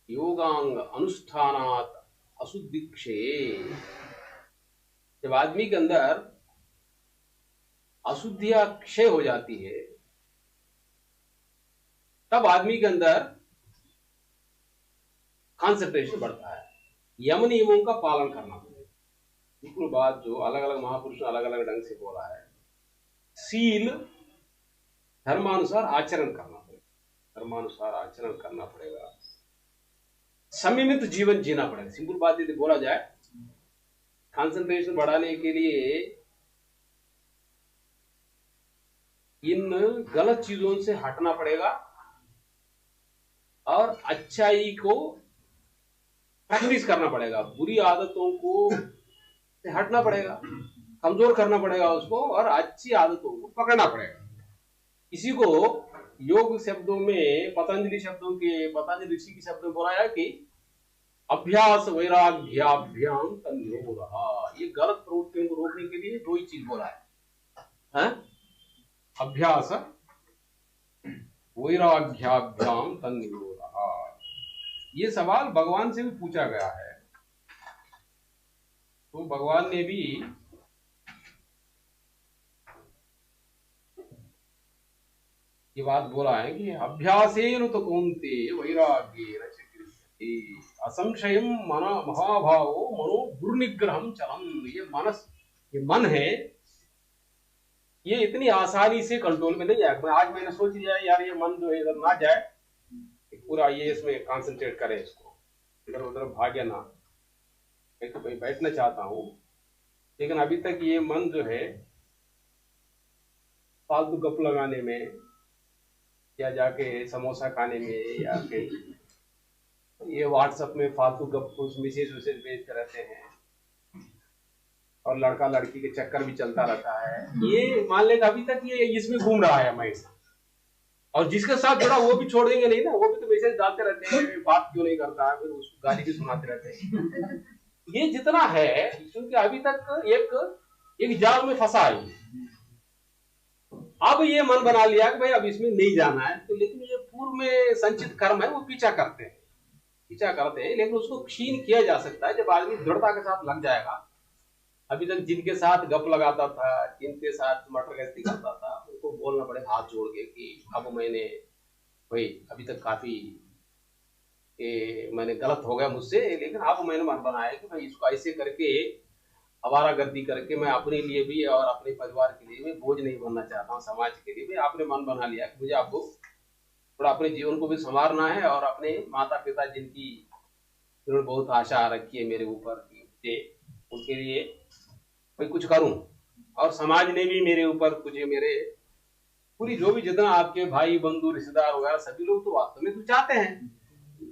योगांग अनुष्ठानात अशुद्धिक्षे। जब आदमी के अंदर अशुद्धियां क्षय हो जाती है, तब आदमी के अंदर कंसंट्रेशन बढ़ता है। यम नियमों का पालन करना पड़ेगा। बिल्कुल बात जो अलग अलग महापुरुष ने अलग अलग ढंग से बोला है, शील धर्मानुसार आचरण करना पड़ेगा, धर्मानुसार आचरण करना पड़ेगा, संयमित जीवन जीना पड़ेगा। सिंपल बात यदि बोला जाए, कंसंट्रेशन बढ़ाने के लिए इन गलत चीजों से हटना पड़ेगा और अच्छाई को प्रैक्टिस करना पड़ेगा, बुरी आदतों को से हटना पड़ेगा, कमजोर करना पड़ेगा उसको, और अच्छी आदतों को पकड़ना पड़ेगा। इसी को योग शब्दों में पतंजलि ऋषि के शब्दों में बोला है कि अभ्यास वैराग्याभ्याम तन्निरोधः। ये गलत प्रवृत्तियों को रोकने के लिए दो ही चीज बोला है? अभ्यास वैराग्याभ्याम तन्निरोधः। ये सवाल भगवान से भी पूछा गया है, तो भगवान ने भी ये बात बोला है कि अभ्यासेन तो कौन्तेय वैराग्येन च गृह्यते असंशयं मन महाभावो मनो दुर्निग्रहं चलम्। ये मन है, ये इतनी आसानी से कंट्रोल में नहीं आएगा। आज मैंने सोच लिया यार ये मन जो है इधर ना जाए, पूरा ये इसमें कंसंट्रेट करें, इसको इधर उधर भागे ना। मैं तो भाई बैठना चाहता हूँ, लेकिन अभी तक ये मन जो है फालतू गप लगाने में, या जाके समोसा खाने में, या कहीं ये व्हाट्सएप में फालतू गप कुछ मैसेज भेजते रहते हैं, और लड़का लड़की के चक्कर भी चलता रहता है। ये मान लेगा अभी तक ये इसमें घूम रहा है हमेशा, और जिसके साथ जुड़ा वो भी छोड़ देंगे नहीं ना, वो भी तो मैसेज डालते रहते हैं, बात क्यों नहीं करता, फिर उसको गाली भी सुनाते रहते हैं। ये जितना है, क्योंकि अभी तक एक जाल में फंसा है। अब ये मन बना लिया कि भाई अब इसमें नहीं जाना है, तो लेकिन ये पूर्व में संचित कर्म है, वो पीछा करते हैं, लेकिन उसको क्षीण किया जा सकता है जब आदमी दृढ़ता के साथ लग जाएगा। अभी तक जिनके साथ गप लगाता था, जिनके साथ मटर गश्ती करता था, उनको बोलना पड़े हाथ जोड़ के कि अब मैंने भाई अभी तक काफी मैंने गलत हो गया मुझसे, लेकिन अब मैंने मन बनाया कि भाई इसको ऐसे करके आवारागर्दी करके मैं अपने लिए भी और अपने परिवार के लिए भी बोझ नहीं बनना चाहता हूँ, समाज के लिए भी। आपने मन बना लिया कि मुझे आपको थोड़ा अपने जीवन को भी संवारना है, और अपने माता पिता जिनकी उन्होंने बहुत आशा रखी है मेरे ऊपर, उनके लिए मैं कुछ करूं, और समाज ने भी मेरे ऊपर कुछ, मेरे पूरी जो भी जितना आपके भाई बंधु रिश्तेदार वगैरह सभी लोग तो वास्तव में कुछ चाहते हैं,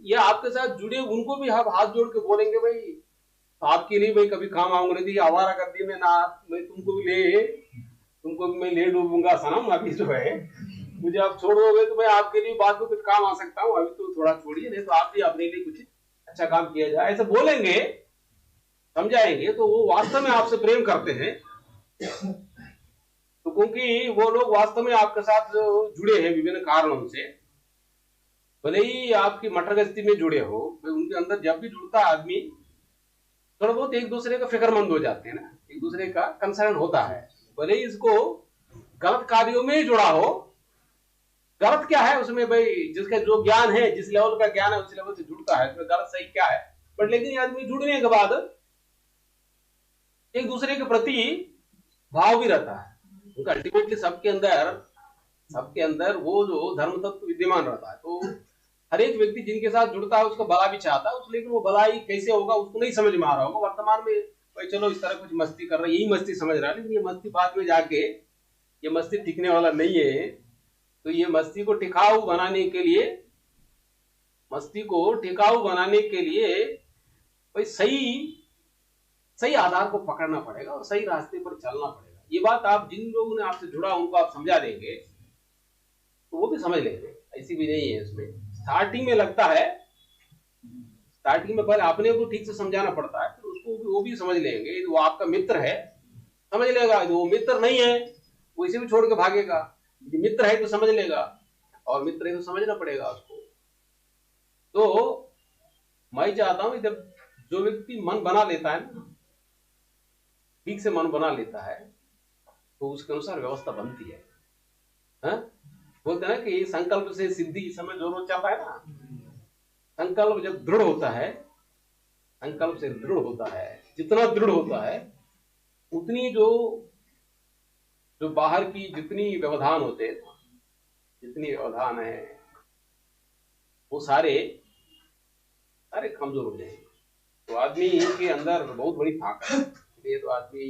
या आपके साथ जुड़े उनको भी आप हाथ जोड़ के बोलेंगे भाई आपके लिए भाई कभी काम आऊंगा नहीं, आवारागर्दी में ना मैं तुमको भी मैं ले डूबूंगा सनम। अभी जो है मुझे आप छोड़ोगे तो मैं आपके लिए बाद में कुछ काम आ सकता हूँ, अभी तो थोड़ा छोड़िए, नहीं तो आप भी अपने लिए कुछ अच्छा काम किया जाए, ऐसे बोलेंगे, समझाएंगे, तो वो वास्तव में आपसे प्रेम करते हैं। तो क्योंकि वो लोग वास्तव में आपके साथ जुड़े हैं विभिन्न कारणों से, भले ही आपकी मटर गश्ती में जुड़े हो, उनके अंदर जब भी जुड़ता है आदमी, थोड़ा बहुत एक दूसरे का फिक्रमंद हो जाते हैं ना, एक दूसरे का कंसर्न होता है। भले ही इसको गलत कार्यों में ही जुड़ा हो, गलत क्या है उसमें भाई, जिसका जो ज्ञान है, जिस लेवल का ज्ञान है उस लेवल से जुड़ता है, उसमें गलत सही क्या है, बट लेकिन आदमी जुड़ने के बाद एक दूसरे के प्रति भाव भी रहता है उनका। अल्टीमेटली सबके अंदर वो जो धर्म तत्व विद्यमान रहता है। तो हर एक व्यक्ति जिनके साथ जुड़ता है उसका भला भी चाहता है, लेकिन वो भलाई कैसे होगा उसको नहीं समझ में आ रहा होगा वर्तमान में। भाई चलो इस तरह कुछ मस्ती कर रहा है, यही मस्ती समझ रहा है, लेकिन ये मस्ती बाद में जाके ये मस्ती टिकने वाला नहीं है। तो ये मस्ती को टिकाऊ बनाने के लिए भाई सही आधार को पकड़ना पड़ेगा और सही रास्ते पर चलना पड़ेगा। ये बात आप जिन लोगों ने आपसे जुड़ा उनको आप समझा देंगे तो वो भी समझ लेंगे, ऐसी भी नहीं है इसमें। स्टार्टिंग में लगता है, स्टार्टिंग में पहले अपने को ठीक से समझाना पड़ता है, फिर उसको वो भी समझ लेंगे। वो आपका मित्र है समझ लेगा, वो मित्र नहीं है वो इसे भी छोड़ के भागेगा। मित्र है तो समझ लेगा, और मित्र है तो समझना पड़ेगा उसको। तो मैं चाहता हूं जब जो व्यक्ति मन बना लेता है ना, ठीक से मन बना लेता है, तो उसके अनुसार व्यवस्था बनती है। बोलते हैं ना कि संकल्प से सिद्धि, इस समय जो रोज चलता है ना, संकल्प जब दृढ़ होता है, संकल्प से दृढ़ होता है, जितना दृढ़ होता है उतनी जो बाहर की जितनी व्यवधान होते हैं, जितनी व्यवधान है वो सारे कमजोर हो जाएंगे। तो आदमी के अंदर बहुत बड़ी ताकत है। इसलिए तो आदमी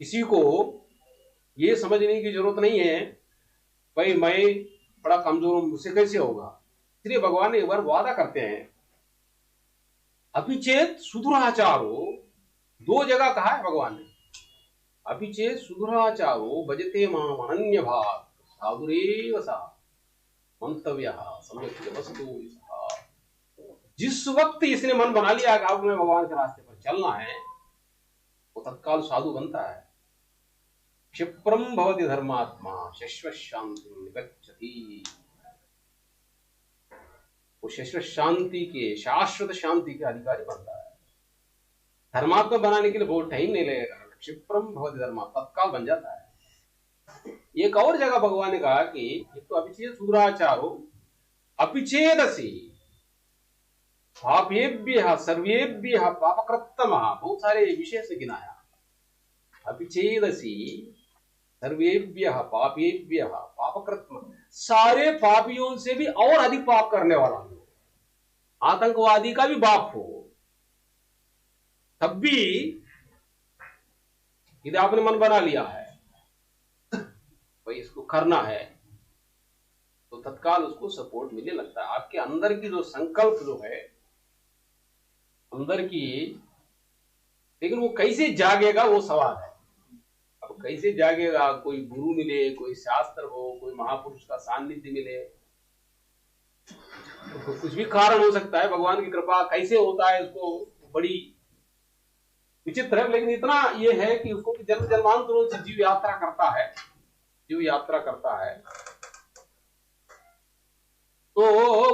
किसी को ये समझने की जरूरत नहीं है भाई मैं बड़ा कमजोर हूं, मुझसे कैसे होगा। इसलिए भगवान एक बार वादा करते हैं, अपिचेत सुदुराचारो, दो जगह कहा है भगवान ने, अपिचेत सुदुराचारो भजते माम अनन्य भाग साधुरेव सा मंतव्यः सम्यक् व्यवस्थो। जिस वक्त इसने मन बना लिया कि अब मैं भगवान के रास्ते पर चलना है, वो तत्काल साधु बनता है। क्षिप्रम भवति धर्मात्मा शाश्वत शांति निगच्छति। वो शाश्वत शांति के अधिकारी बनता है। धर्मात्मा बनाने के लिए बहुत टाइम नहीं लगेगा। क्षिप्रम भवति धर्मा, तत्काल बन जाता है। एक और जगह भगवान ने कहा कि एक तो अपिचेद सुदुराचारो अपिचेदसि पापेभ्यः सर्वेभ्यः पापकृत्तमः, बहुत सारे विषय से गिनाया। अपिचेदसि सर्वेभ्यः पापेभ्यः पापकृत्तमः, सारे पापियों से भी और अधिक पाप करने वाला हो, आतंकवादी का भी बाप हो, तब भी यदि आपने मन बना लिया है भाई इसको करना है, तो तत्काल उसको सपोर्ट मिलने लगता है। आपके अंदर की जो संकल्प जो है अंदर की, लेकिन वो कैसे जागेगा वो सवाल है। अब कैसे जागेगा, कोई गुरु मिले, कोई शास्त्र हो, कोई महापुरुष का सानिध्य मिले, तो कुछ भी कारण हो सकता है। भगवान की कृपा कैसे होता है उसको बड़ी विचित्र है, लेकिन इतना ये है कि उसको जन्म जन्मांतरों से जीव यात्रा करता है। तो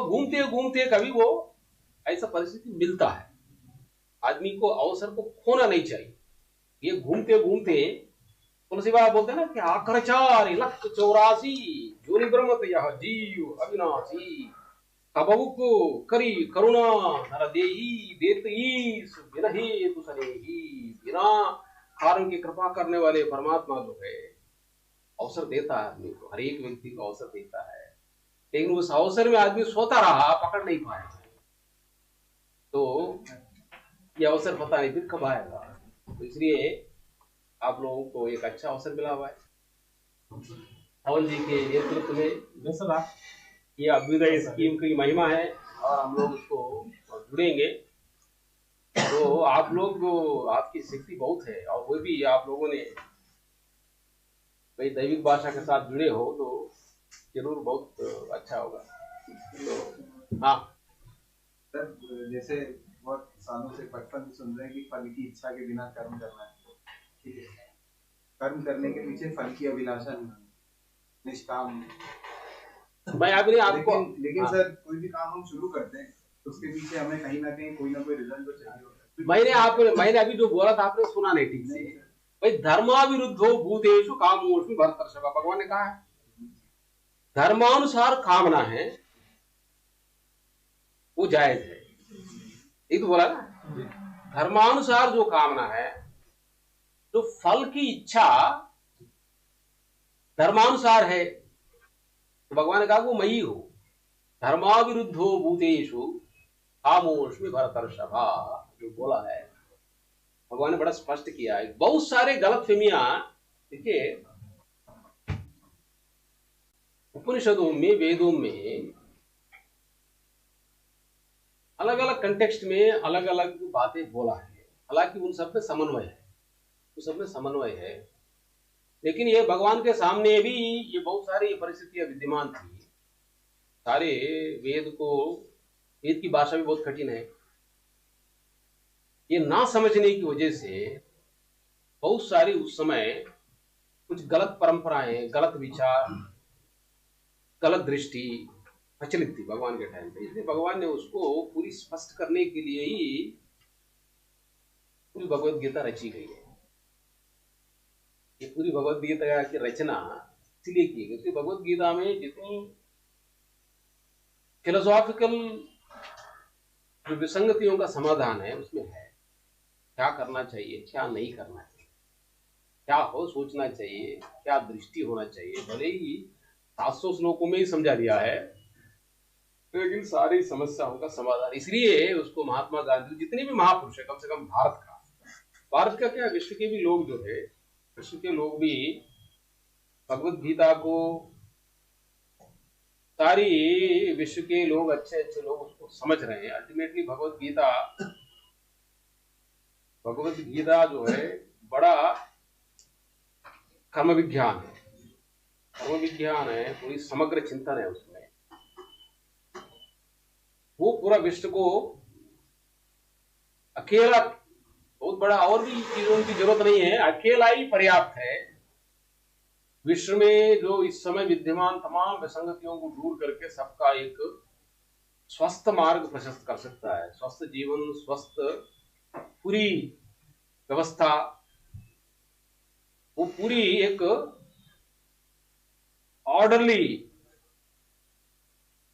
घूमते घूमते कभी वो ऐसा परिस्थिति मिलता है। आदमी को अवसर को खोना नहीं चाहिए। ये घूमते घूमते तुलसी बाबा बोलते हैं ना कि आकरचार लख 84 जोनि ब्रह्मत यह जीव अविनाशी, कबहु को करी करुणा नर देही देत ईश बिना हेतु सनेही। बिना कारण की कृपा करने वाले परमात्मा जो है अवसर देता है आदमी को, हर एक व्यक्ति को अवसर देता है, लेकिन उस अवसर में आदमी सोता रहा, पकड़ नहीं पाया, तो ये अवसर पता नहीं फिर कब आएगा। तो इसलिए आप लोगों को एक अच्छा अवसर मिला हुआ है राहुल जी के नेतृत्व में। ये अभ्युदय स्कीम की महिमा है और हम लोग उसको जुड़ेंगे। तो आप लोग आपकी शक्ति बहुत है, और वो भी आप लोगों ने भाई दैविक भाषा के साथ जुड़े हो तो जरूर बहुत अच्छा होगा। तो हाँ, सर जैसे बहुत सालों से बचपन से सुन रहे हैं कि फल की इच्छा के बिना कर्म करना है, ठीक है, कर्म करने के पीछे फल की अभिलाषा नहीं होनी, निष्काम। मैं अभी आपको लेकिन सर कोई भी काम हम शुरू करते हैं तो उसके पीछे हमें कहीं ना कहीं कोई ना कोई रिजल्ट तो चाहिए होता है। मैंने अभी जो बोला था आपने सुना नहीं ठीक से। भाई धर्माविरुद्धो भूतेषु कामोषु भरतर्षभ, भगवान ने कहा है धर्मानुसार कामना है वो जायज है, ये तो बोला ना। धर्मानुसार जो कामना है, जो फल की इच्छा धर्मानुसार है, तो भगवान ने कहा वो मई हो। धर्माविरुद्धो भूतेषु कामोषु भरतर्षभ, जो बोला है भगवान ने बड़ा स्पष्ट किया है। बहुत सारे गलतफहमियां देखिए उपनिषदों में, वेदों में अलग अलग कंटेक्स्ट में अलग अलग बातें बोला है, हालांकि उन सब में समन्वय है, उन सब में समन्वय है। लेकिन ये भगवान के सामने भी ये बहुत सारी परिस्थितियां विद्यमान थी। सारे वेद की भाषा भी बहुत कठिन है। ये ना समझने की वजह से बहुत सारी उस समय कुछ गलत परंपराएं, गलत विचार, गलत दृष्टि प्रचलित थी भगवान के टाइम पे। इसलिए भगवान ने उसको पूरी स्पष्ट करने के लिए ही पूरी भगवत गीता रची गई है। ये पूरी भगवत गीता की रचना इसलिए की गई क्योंकि भगवत गीता में जितनी फिलोसॉफिकल जो विसंगतियों का समाधान है उसमें है। क्या करना चाहिए, क्या नहीं करना चाहिए, क्या हो सोचना चाहिए, क्या दृष्टि होना चाहिए। भले ही 700 श्लोकों में ही समझा दिया है, लेकिन सारी समस्याओं का समाधान। इसलिए उसको महात्मा गांधी, जितने भी महापुरुष है, कम से कम भारत का क्या, विश्व के भी लोग जो है, विश्व के लोग भी भगवत गीता को, सारी विश्व के लोग, अच्छे अच्छे लोग उसको समझ रहे हैं। अल्टीमेटली भगवत गीता जो है बड़ा कर्म विज्ञान है, पूरी समग्र चिंतन है उसमें। वो पूरा विश्व को अकेला, बहुत बड़ा और भी चीजों की जरूरत नहीं है, अकेला ही पर्याप्त है। विश्व में जो इस समय विद्यमान तमाम विसंगतियों को दूर करके सबका एक स्वस्थ मार्ग प्रशस्त कर सकता है। स्वस्थ जीवन, स्वस्थ पूरी व्यवस्था, वो पूरी एक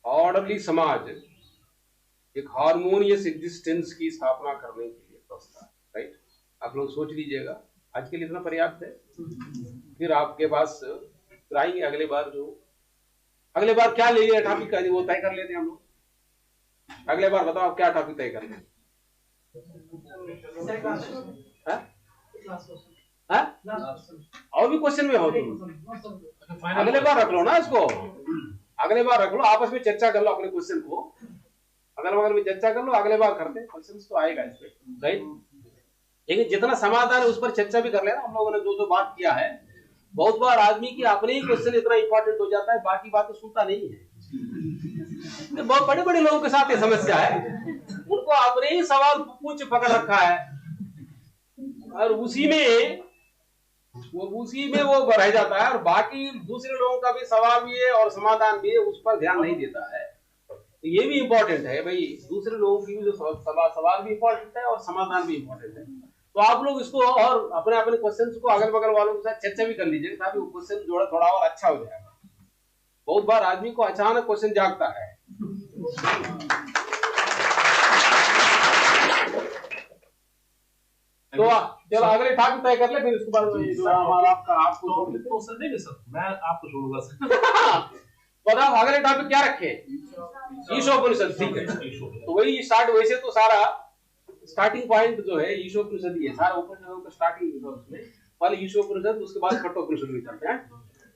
ऑर्डरली समाज, एक हार्मोनियस एग्जिस्टेंस की स्थापना करने के लिए व्यवस्था, राइट। आप लोग सोच लीजिएगा, आज के लिए इतना पर्याप्त है। फिर आपके पास आएंगे अगले बार क्या ले टॉपिक का वो तय कर लेते हैं हम लोग। अगले बार बताओ आप क्या टॉपिक तय कर लें। और भी क्वेश्चन में हो तुम, अगले बार रख लो ना इसको, अगले बार रख लो, आपस में चर्चा कर लो अपने क्वेश्चन को, अगल बगल में चर्चा कर लो, अगले बार करते हैं। क्वेश्चन तो आएगा इस पे, राइट। लेकिन जितना समाधान है उस पर चर्चा भी कर लेना। हम लोगों ने जो बात किया है, बहुत बार आदमी की अपने ही क्वेश्चन इतना इंपॉर्टेंट हो जाता है, बाकी बातें सुनता नहीं है। तो बहुत बड़े बड़े लोगों के साथ ये समस्या है, उनको अपने ही सवाल पूछ पकड़ रखा है और उसी में वो रह जाता है, और बाकी दूसरे लोगों का भी सवाल भी है और समाधान भी है, उस पर ध्यान नहीं देता है। तो ये भी इंपॉर्टेंट है भाई, दूसरे लोगों की भी जो सवाल भी इंपॉर्टेंट है और समाधान भी इंपॉर्टेंट है। तो आप लोग इसको और अपने अपने क्वेश्चंस को अगल बगल वालों के साथ चर्चा भी कर लीजिए, ताकि वो क्वेश्चन जोड़ा थोड़ा और अच्छा हो जाएगा। बहुत बार आदमी को अचानक क्वेश्चन जागता है। तो चलो अगले टॉपिक तय कर ले, फिर उसके बाद आपको तो सर नहीं सर, मैं आपको छोड़ूंगा सर। बताओ अगले टॉपिक क्या रखे? ईशोपनिषद, ठीक है। तो वही स्टार्ट, वैसे तो सारा स्टार्टिंग पॉइंट जो है ईशोपनिषद ही है, सारा उपनिषदों का स्टार्टिंग उसमें पहले ईशोपनिषद, उसके बाद कठोपनिषद में चलते हैं।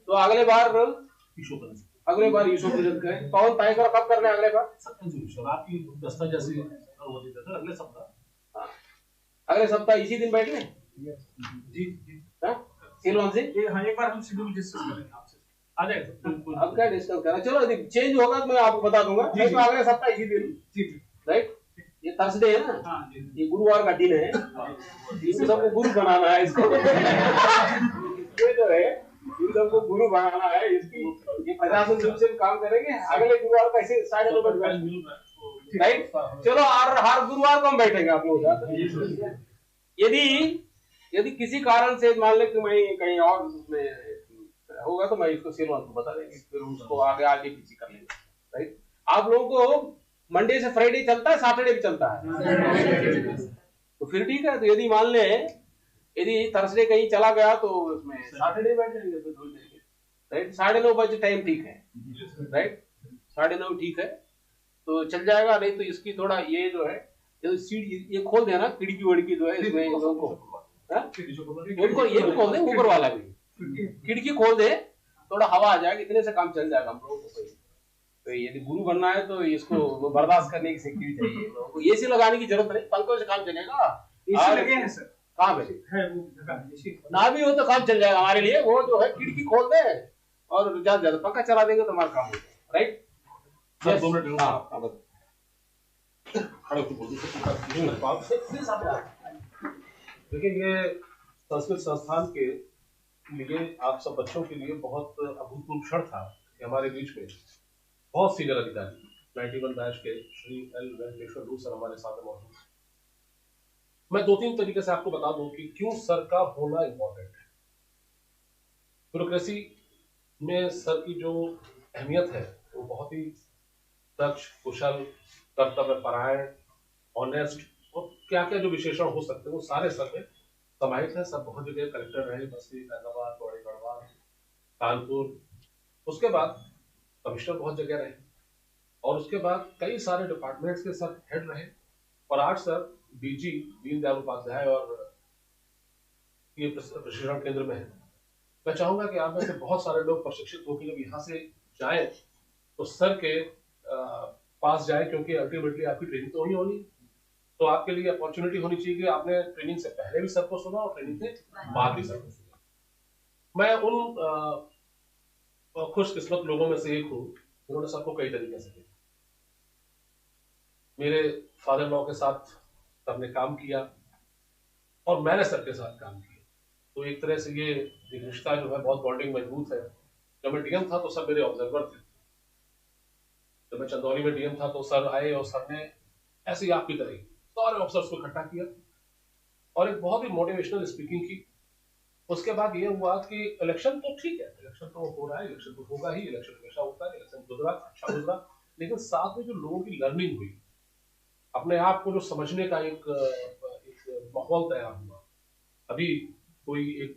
तो अगले बार ईशोपनिषद का कौन तय करो कब करना है अगले बार? आपकी दस्ता जैसे अगले सप्ताह, अगले सप्ताह इसी दिन बैठ लें जी। सिलवान से एक बार हम शेड्यूल डिस्कस करेंगे आपसे, आ जाएगा। अब क्या डिस्कस करना, चलो चेंज होगा तो मैं आपको बता दूंगा। अगले सप्ताह इसी दिन राइट। ये थर्सडे है ना, ये गुरुवार का दिन है, इन सबको गुरु बनाना है इसको। ये जो है इन सबको गुरु बनाना है, इसकी ये प्रशासन रूप से काम करेंगे। अगले गुरुवार कैसे 9:30 राइट। चलो हर गुरुवार को हम बैठेंगे आप लोग साथ। यदि किसी कारण से मान ले कि मैं कहीं और उसमें होगा तो मैं इसको सीलवान को बता देंगे, फिर उसको आगे पीछे कर लेंगे, राइट। आप लोगों को मंडे से फ्राइडे चलता है, सैटरडे भी चलता है, तो फिर ठीक है। तो यदि मान ले यदि थर्सडे कहीं चला गया तो उसमें सैटरडे बैठ जाएंगे, तो धुल जाएंगे, राइट। 9:30 बजे टाइम ठीक है, राइट, 9:30 ठीक है तो चल जाएगा। नहीं तो इसकी थोड़ा ये जो है सीढ़ी ये खोल देना, खिड़की वड़की जो है इसमें लोगों को, ये भी खोल दे, ऊपर वाला भी खिड़की खोल दे, थोड़ा हवा आ जाएगा, इतने से काम चल जाएगा हम लोगों को। तो यदि गुरु बनना है तो इसको बर्दाश्त करने की शक्ति चाहिए लोगों को। एसी लगाने की जरूरत नहीं, पंखों से काम चलेगा। एसी लगे हैं सर, कहाँ पे ना भी हो तो काम चल जाएगा हमारे लिए। वो जो है खिड़की खोल दे और ज्यादा पंखा चला देंगे तो हमारा काम हो जाएगा, राइट। देखिए, ये संस्कृत संस्थान के लिए आप सब बच्चों के लिए बहुत अभूतपूर्व क्षण था कि हमारे बीच में बहुत सीनियर अधिकारी 91 बैच के श्री एल वेंकटेश्वर लू सर हमारे साथ मौजूद। मैं 2-3 तरीके से आपको बता दूं कि क्यों सर का होना इंपॉर्टेंट है। ब्यूरोक्रेसी में सर की जो अहमियत है वो बहुत ही दक्ष, कुशल, कर्तव्यपरायण, ऑनेस्ट और क्या क्या जो विशेषण हो सकते हैं वो सारे सर में समाहित है। सब बहुत जगह कलेक्टर रहे, बस्ती, फैजाबाद, बड़ी गढ़वाल, कानपुर, उसके बाद कमिश्नर बहुत जगह रहे और उसके बाद कई सारे डिपार्टमेंट्स के सर हेड रहे। और आज सर डीजी दीनदयाल उपाध्याय और ये प्रशिक्षण केंद्र में है। मैं चाहूंगा कि आप में से बहुत सारे लोग प्रशिक्षित होकर जब यहाँ से जाए तो सर के पास जाए, क्योंकि अल्टीमेटली आपकी ट्रेनिंग तो होनी तो आपके लिए अपॉर्चुनिटी होनी चाहिए कि आपने ट्रेनिंग से पहले भी सर को सुना और ट्रेनिंग के बाद भी सर को सुना। मैं उन खुशकिस्मत लोगों में से एक हूँ जिन्होंने सर को कई तरीके से देखा। मेरे फादर लॉ के साथ सर ने काम किया और मैंने सर के साथ काम किया, तो एक तरह से ये रिश्ता जो है बहुत बॉन्डिंग मजबूत है। जब मैं डीएम था तो सर मेरे ऑब्जर्वर थे। जब मैं चंदौली में डीएम था तो सर आए और सर ने ऐसे ही आपकी तरह सारे ऑफिसर्स को इकट्ठा किया और एक बहुत ही मोटिवेशनल स्पीकिंग की। उसके बाद ये हुआ कि इलेक्शन तो ठीक है, इलेक्शन तो हो रहा है, इलेक्शन तो होगा ही, इलेक्शन हमेशा होता है, इलेक्शन गुजरा, अच्छा गुजरा, लेकिन साथ में जो लोगों की लर्निंग हुई, अपने आप को जो समझने का एक माहौल तैयार हुआ। अभी कोई एक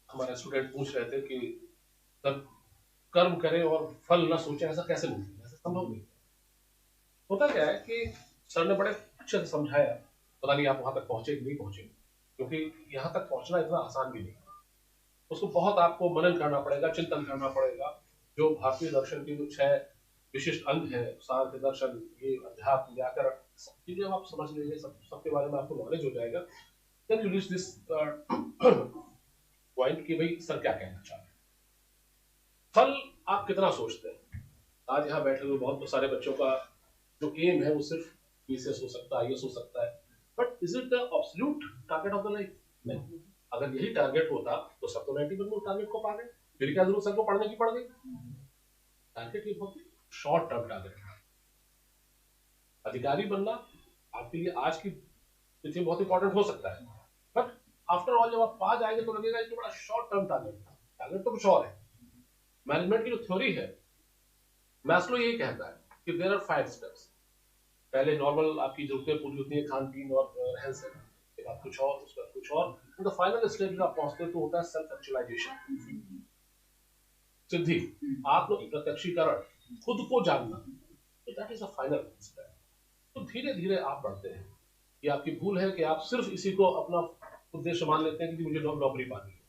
हमारे स्टूडेंट पूछ रहे थे कि सर कर्म करें और फल न सोचें, ऐसा कैसे मुमकिन है, ऐसा संभव नहीं। होता क्या है कि सर ने बड़े अच्छे से समझाया, पता नहीं आप वहां तक पहुंचे कि नहीं पहुंचे, क्योंकि यहाँ तक पहुंचना इतना आसान भी नहीं। उसको बहुत आपको मनन करना पड़ेगा, चिंतन करना पड़ेगा। जो भारतीय दर्शन की जो 6 विशिष्ट अंग है, सांख्य दर्शन, ये अध्यात्म, व्याकरण, सब चीजें आप समझ लेंगे, सबके बारे में आपको नॉलेज हो जाएगा। Then you reach this point कि भाई सर क्या कहना चाह रहे हैं। फल आप कितना सोचते हैं? आज यहाँ बैठे हुए बहुत सारे बच्चों का जो एम है वो सिर्फ पीसीएस हो सकता है, आईएएस हो सकता है, but is it the absolute target of the life? नहीं। अगर यही टारगेट होता तो सब तो 90% टारगेट को पा गए, फिर क्या जरूरत सर को पढ़ने की पड़ गई? टारगेट ये बहुत शॉर्ट टर्म टारगेट है। अधिकारी बनना आपके लिए आज की तिथि बहुत इंपॉर्टेंट हो सकता है, बट आफ्टर ऑल जब आप पा जाएंगे तो लगेगा कि बड़ा शॉर्ट टर्म टारगेट था। टारगेट तो कुछ और है। मैनेजमेंट की जो थ्योरी है, मैस्लो यही कहता है कि देयर आर 5 स्टेप्स। पहले नॉर्मल आपकी जरूरतें पूरी होती है, खान पीन और रहन सहन, के बाद कुछ और, उसके बाद कुछ और, तो फाइनल स्टेज जब आप पहुंचते हैं तो होता है सेल्फ एक्चुअलाइजेशन, सिद्धि, आत्म प्रत्यक्षीकरण, खुद को जानना। तो that is a final step. तो धीरे धीरे आप बढ़ते हैं। ये आपकी भूल है कि आप सिर्फ इसी को अपना उद्देश्य मान लेते हैं कि मुझे नौकरी पानी है,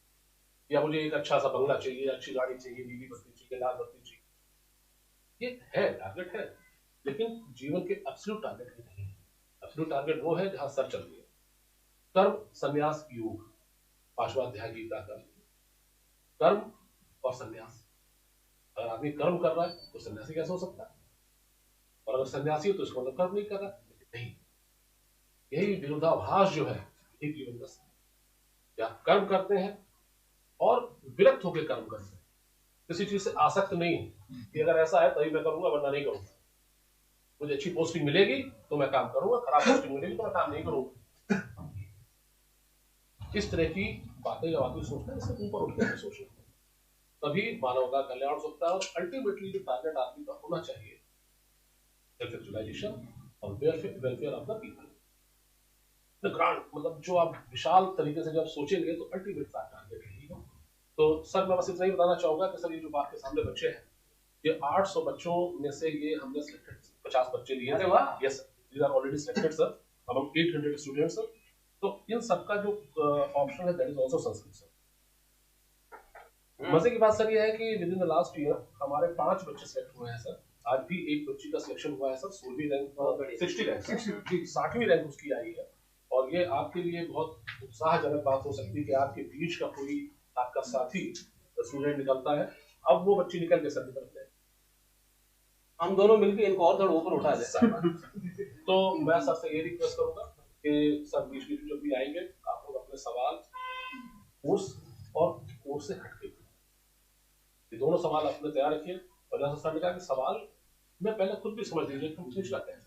या मुझे एक अच्छा सा बंगला चाहिए, अच्छी गाड़ी चाहिए, नीली बत्ती चाहिए, लाल बत्ती चाहिए। ये है, टारगेट है, लेकिन जीवन के एब्सोल्यूट टारगेट ही नहीं है। एब्सोल्यूट टारगेट वो है जहां सर चल रही है। कर्म संन्यास योग, पार्श्वाध्याय गीता का कर्म और संन्यास। अगर आदमी कर्म कर रहा है तो सन्यासी कैसे हो सकता है? और अगर सन्यासी हो तो इसको मतलब कर्म नहीं कर रहा। नहीं, यही विरोधाभास जो है एक जीवन का या कर्म करते हैं और विरक्त होकर कर्म करते हैं, किसी चीज से आसक्त नहीं है कि अगर ऐसा है तभी मैं करूंगा वरना नहीं करूंगा, मुझे अच्छी पोस्टिंग मिलेगी तो मैं काम करूंगा, खराब पोस्टिंग मिलेगी तो मैं काम नहीं करूंगा। इस तरह की बातें जब आदमी सोचता है इससे ऊपर उठ कर सोचना, तभी मानव का कल्याण हो सकता है। और अल्टीमेटली जो टारगेट आदमी का होना चाहिए सेल्फ एक्चुअलाइजेशन और welfare of the people, the grand, मतलब जो आप विशाल तरीके से जब सोचेंगे तो अल्टीमेट टारगेट रहेगा। तो सर मैं बस इतना ही बताना चाहूंगा कि सर ये जो आपके सामने बच्चे हैं, ये 800 बच्चों में से ये हमने सिलेक्टेड 50 बच्चे लिए। अरे वाह, yes, these are already selected sir, about 800 students sir. तो इन सबका जो ऑप्शन है that is also Sanskrit sir. मजे की बात सर ये है कि within the last year हमारे 5 बच्चे सिलेक्ट हुए हैं सर। आज भी एक बच्ची का सिलेक्शन हुआ है सर, 16वीं रैंक 60 रैंक 60वीं रैंक उसकी आई है। और ये आपके लिए बहुत उत्साहजनक बात हो सकती है कि आपके बीच का कोई आपका साथी स्टूडेंट निकलता है। अब वो बच्ची निकल के सर निकलते हैं, हम दोनों मिलकर इनको और थोड़ा ऊपर उठा दें। तो मैं सर से ये रिक्वेस्ट करूंगा कि सर बीच बीच में जब भी आएंगे आप लोग अपने सवाल कोर्स और कोर्स से हटके ये दोनों सवाल अपने तैयार रखिए। और जैसा सर ने कहा कि सवाल में पहले खुद भी समझ लीजिए कि हम पूछ लाते हैं,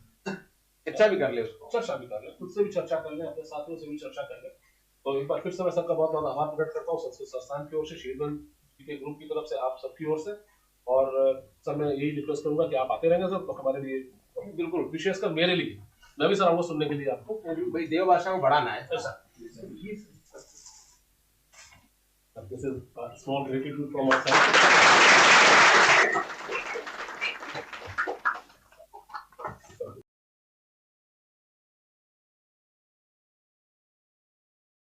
चर्चा भी कर ले, उसको चर्चा भी कर ले, खुद से भी चर्चा कर ले, अपने साथियों से भी चर्चा कर ले। तो एक बार फिर से मैं सबका बहुत बहुत आभार प्रकट करता हूँ संस्कृत संस्थान की ओर से, शेरगंज के ग्रुप की तरफ से, आप सबकी ओर से। और सर मैं यही रिक्वेस्ट करूंगा कि आप आते रहेंगे सर, तो हमारे लिए बिल्कुल, विशेषकर मेरे लिए, मैं भी सर आऊंगा सुनने के लिए आपको। भाई देव भाषा को बढ़ाना है sir. This is a small gratitude from our side.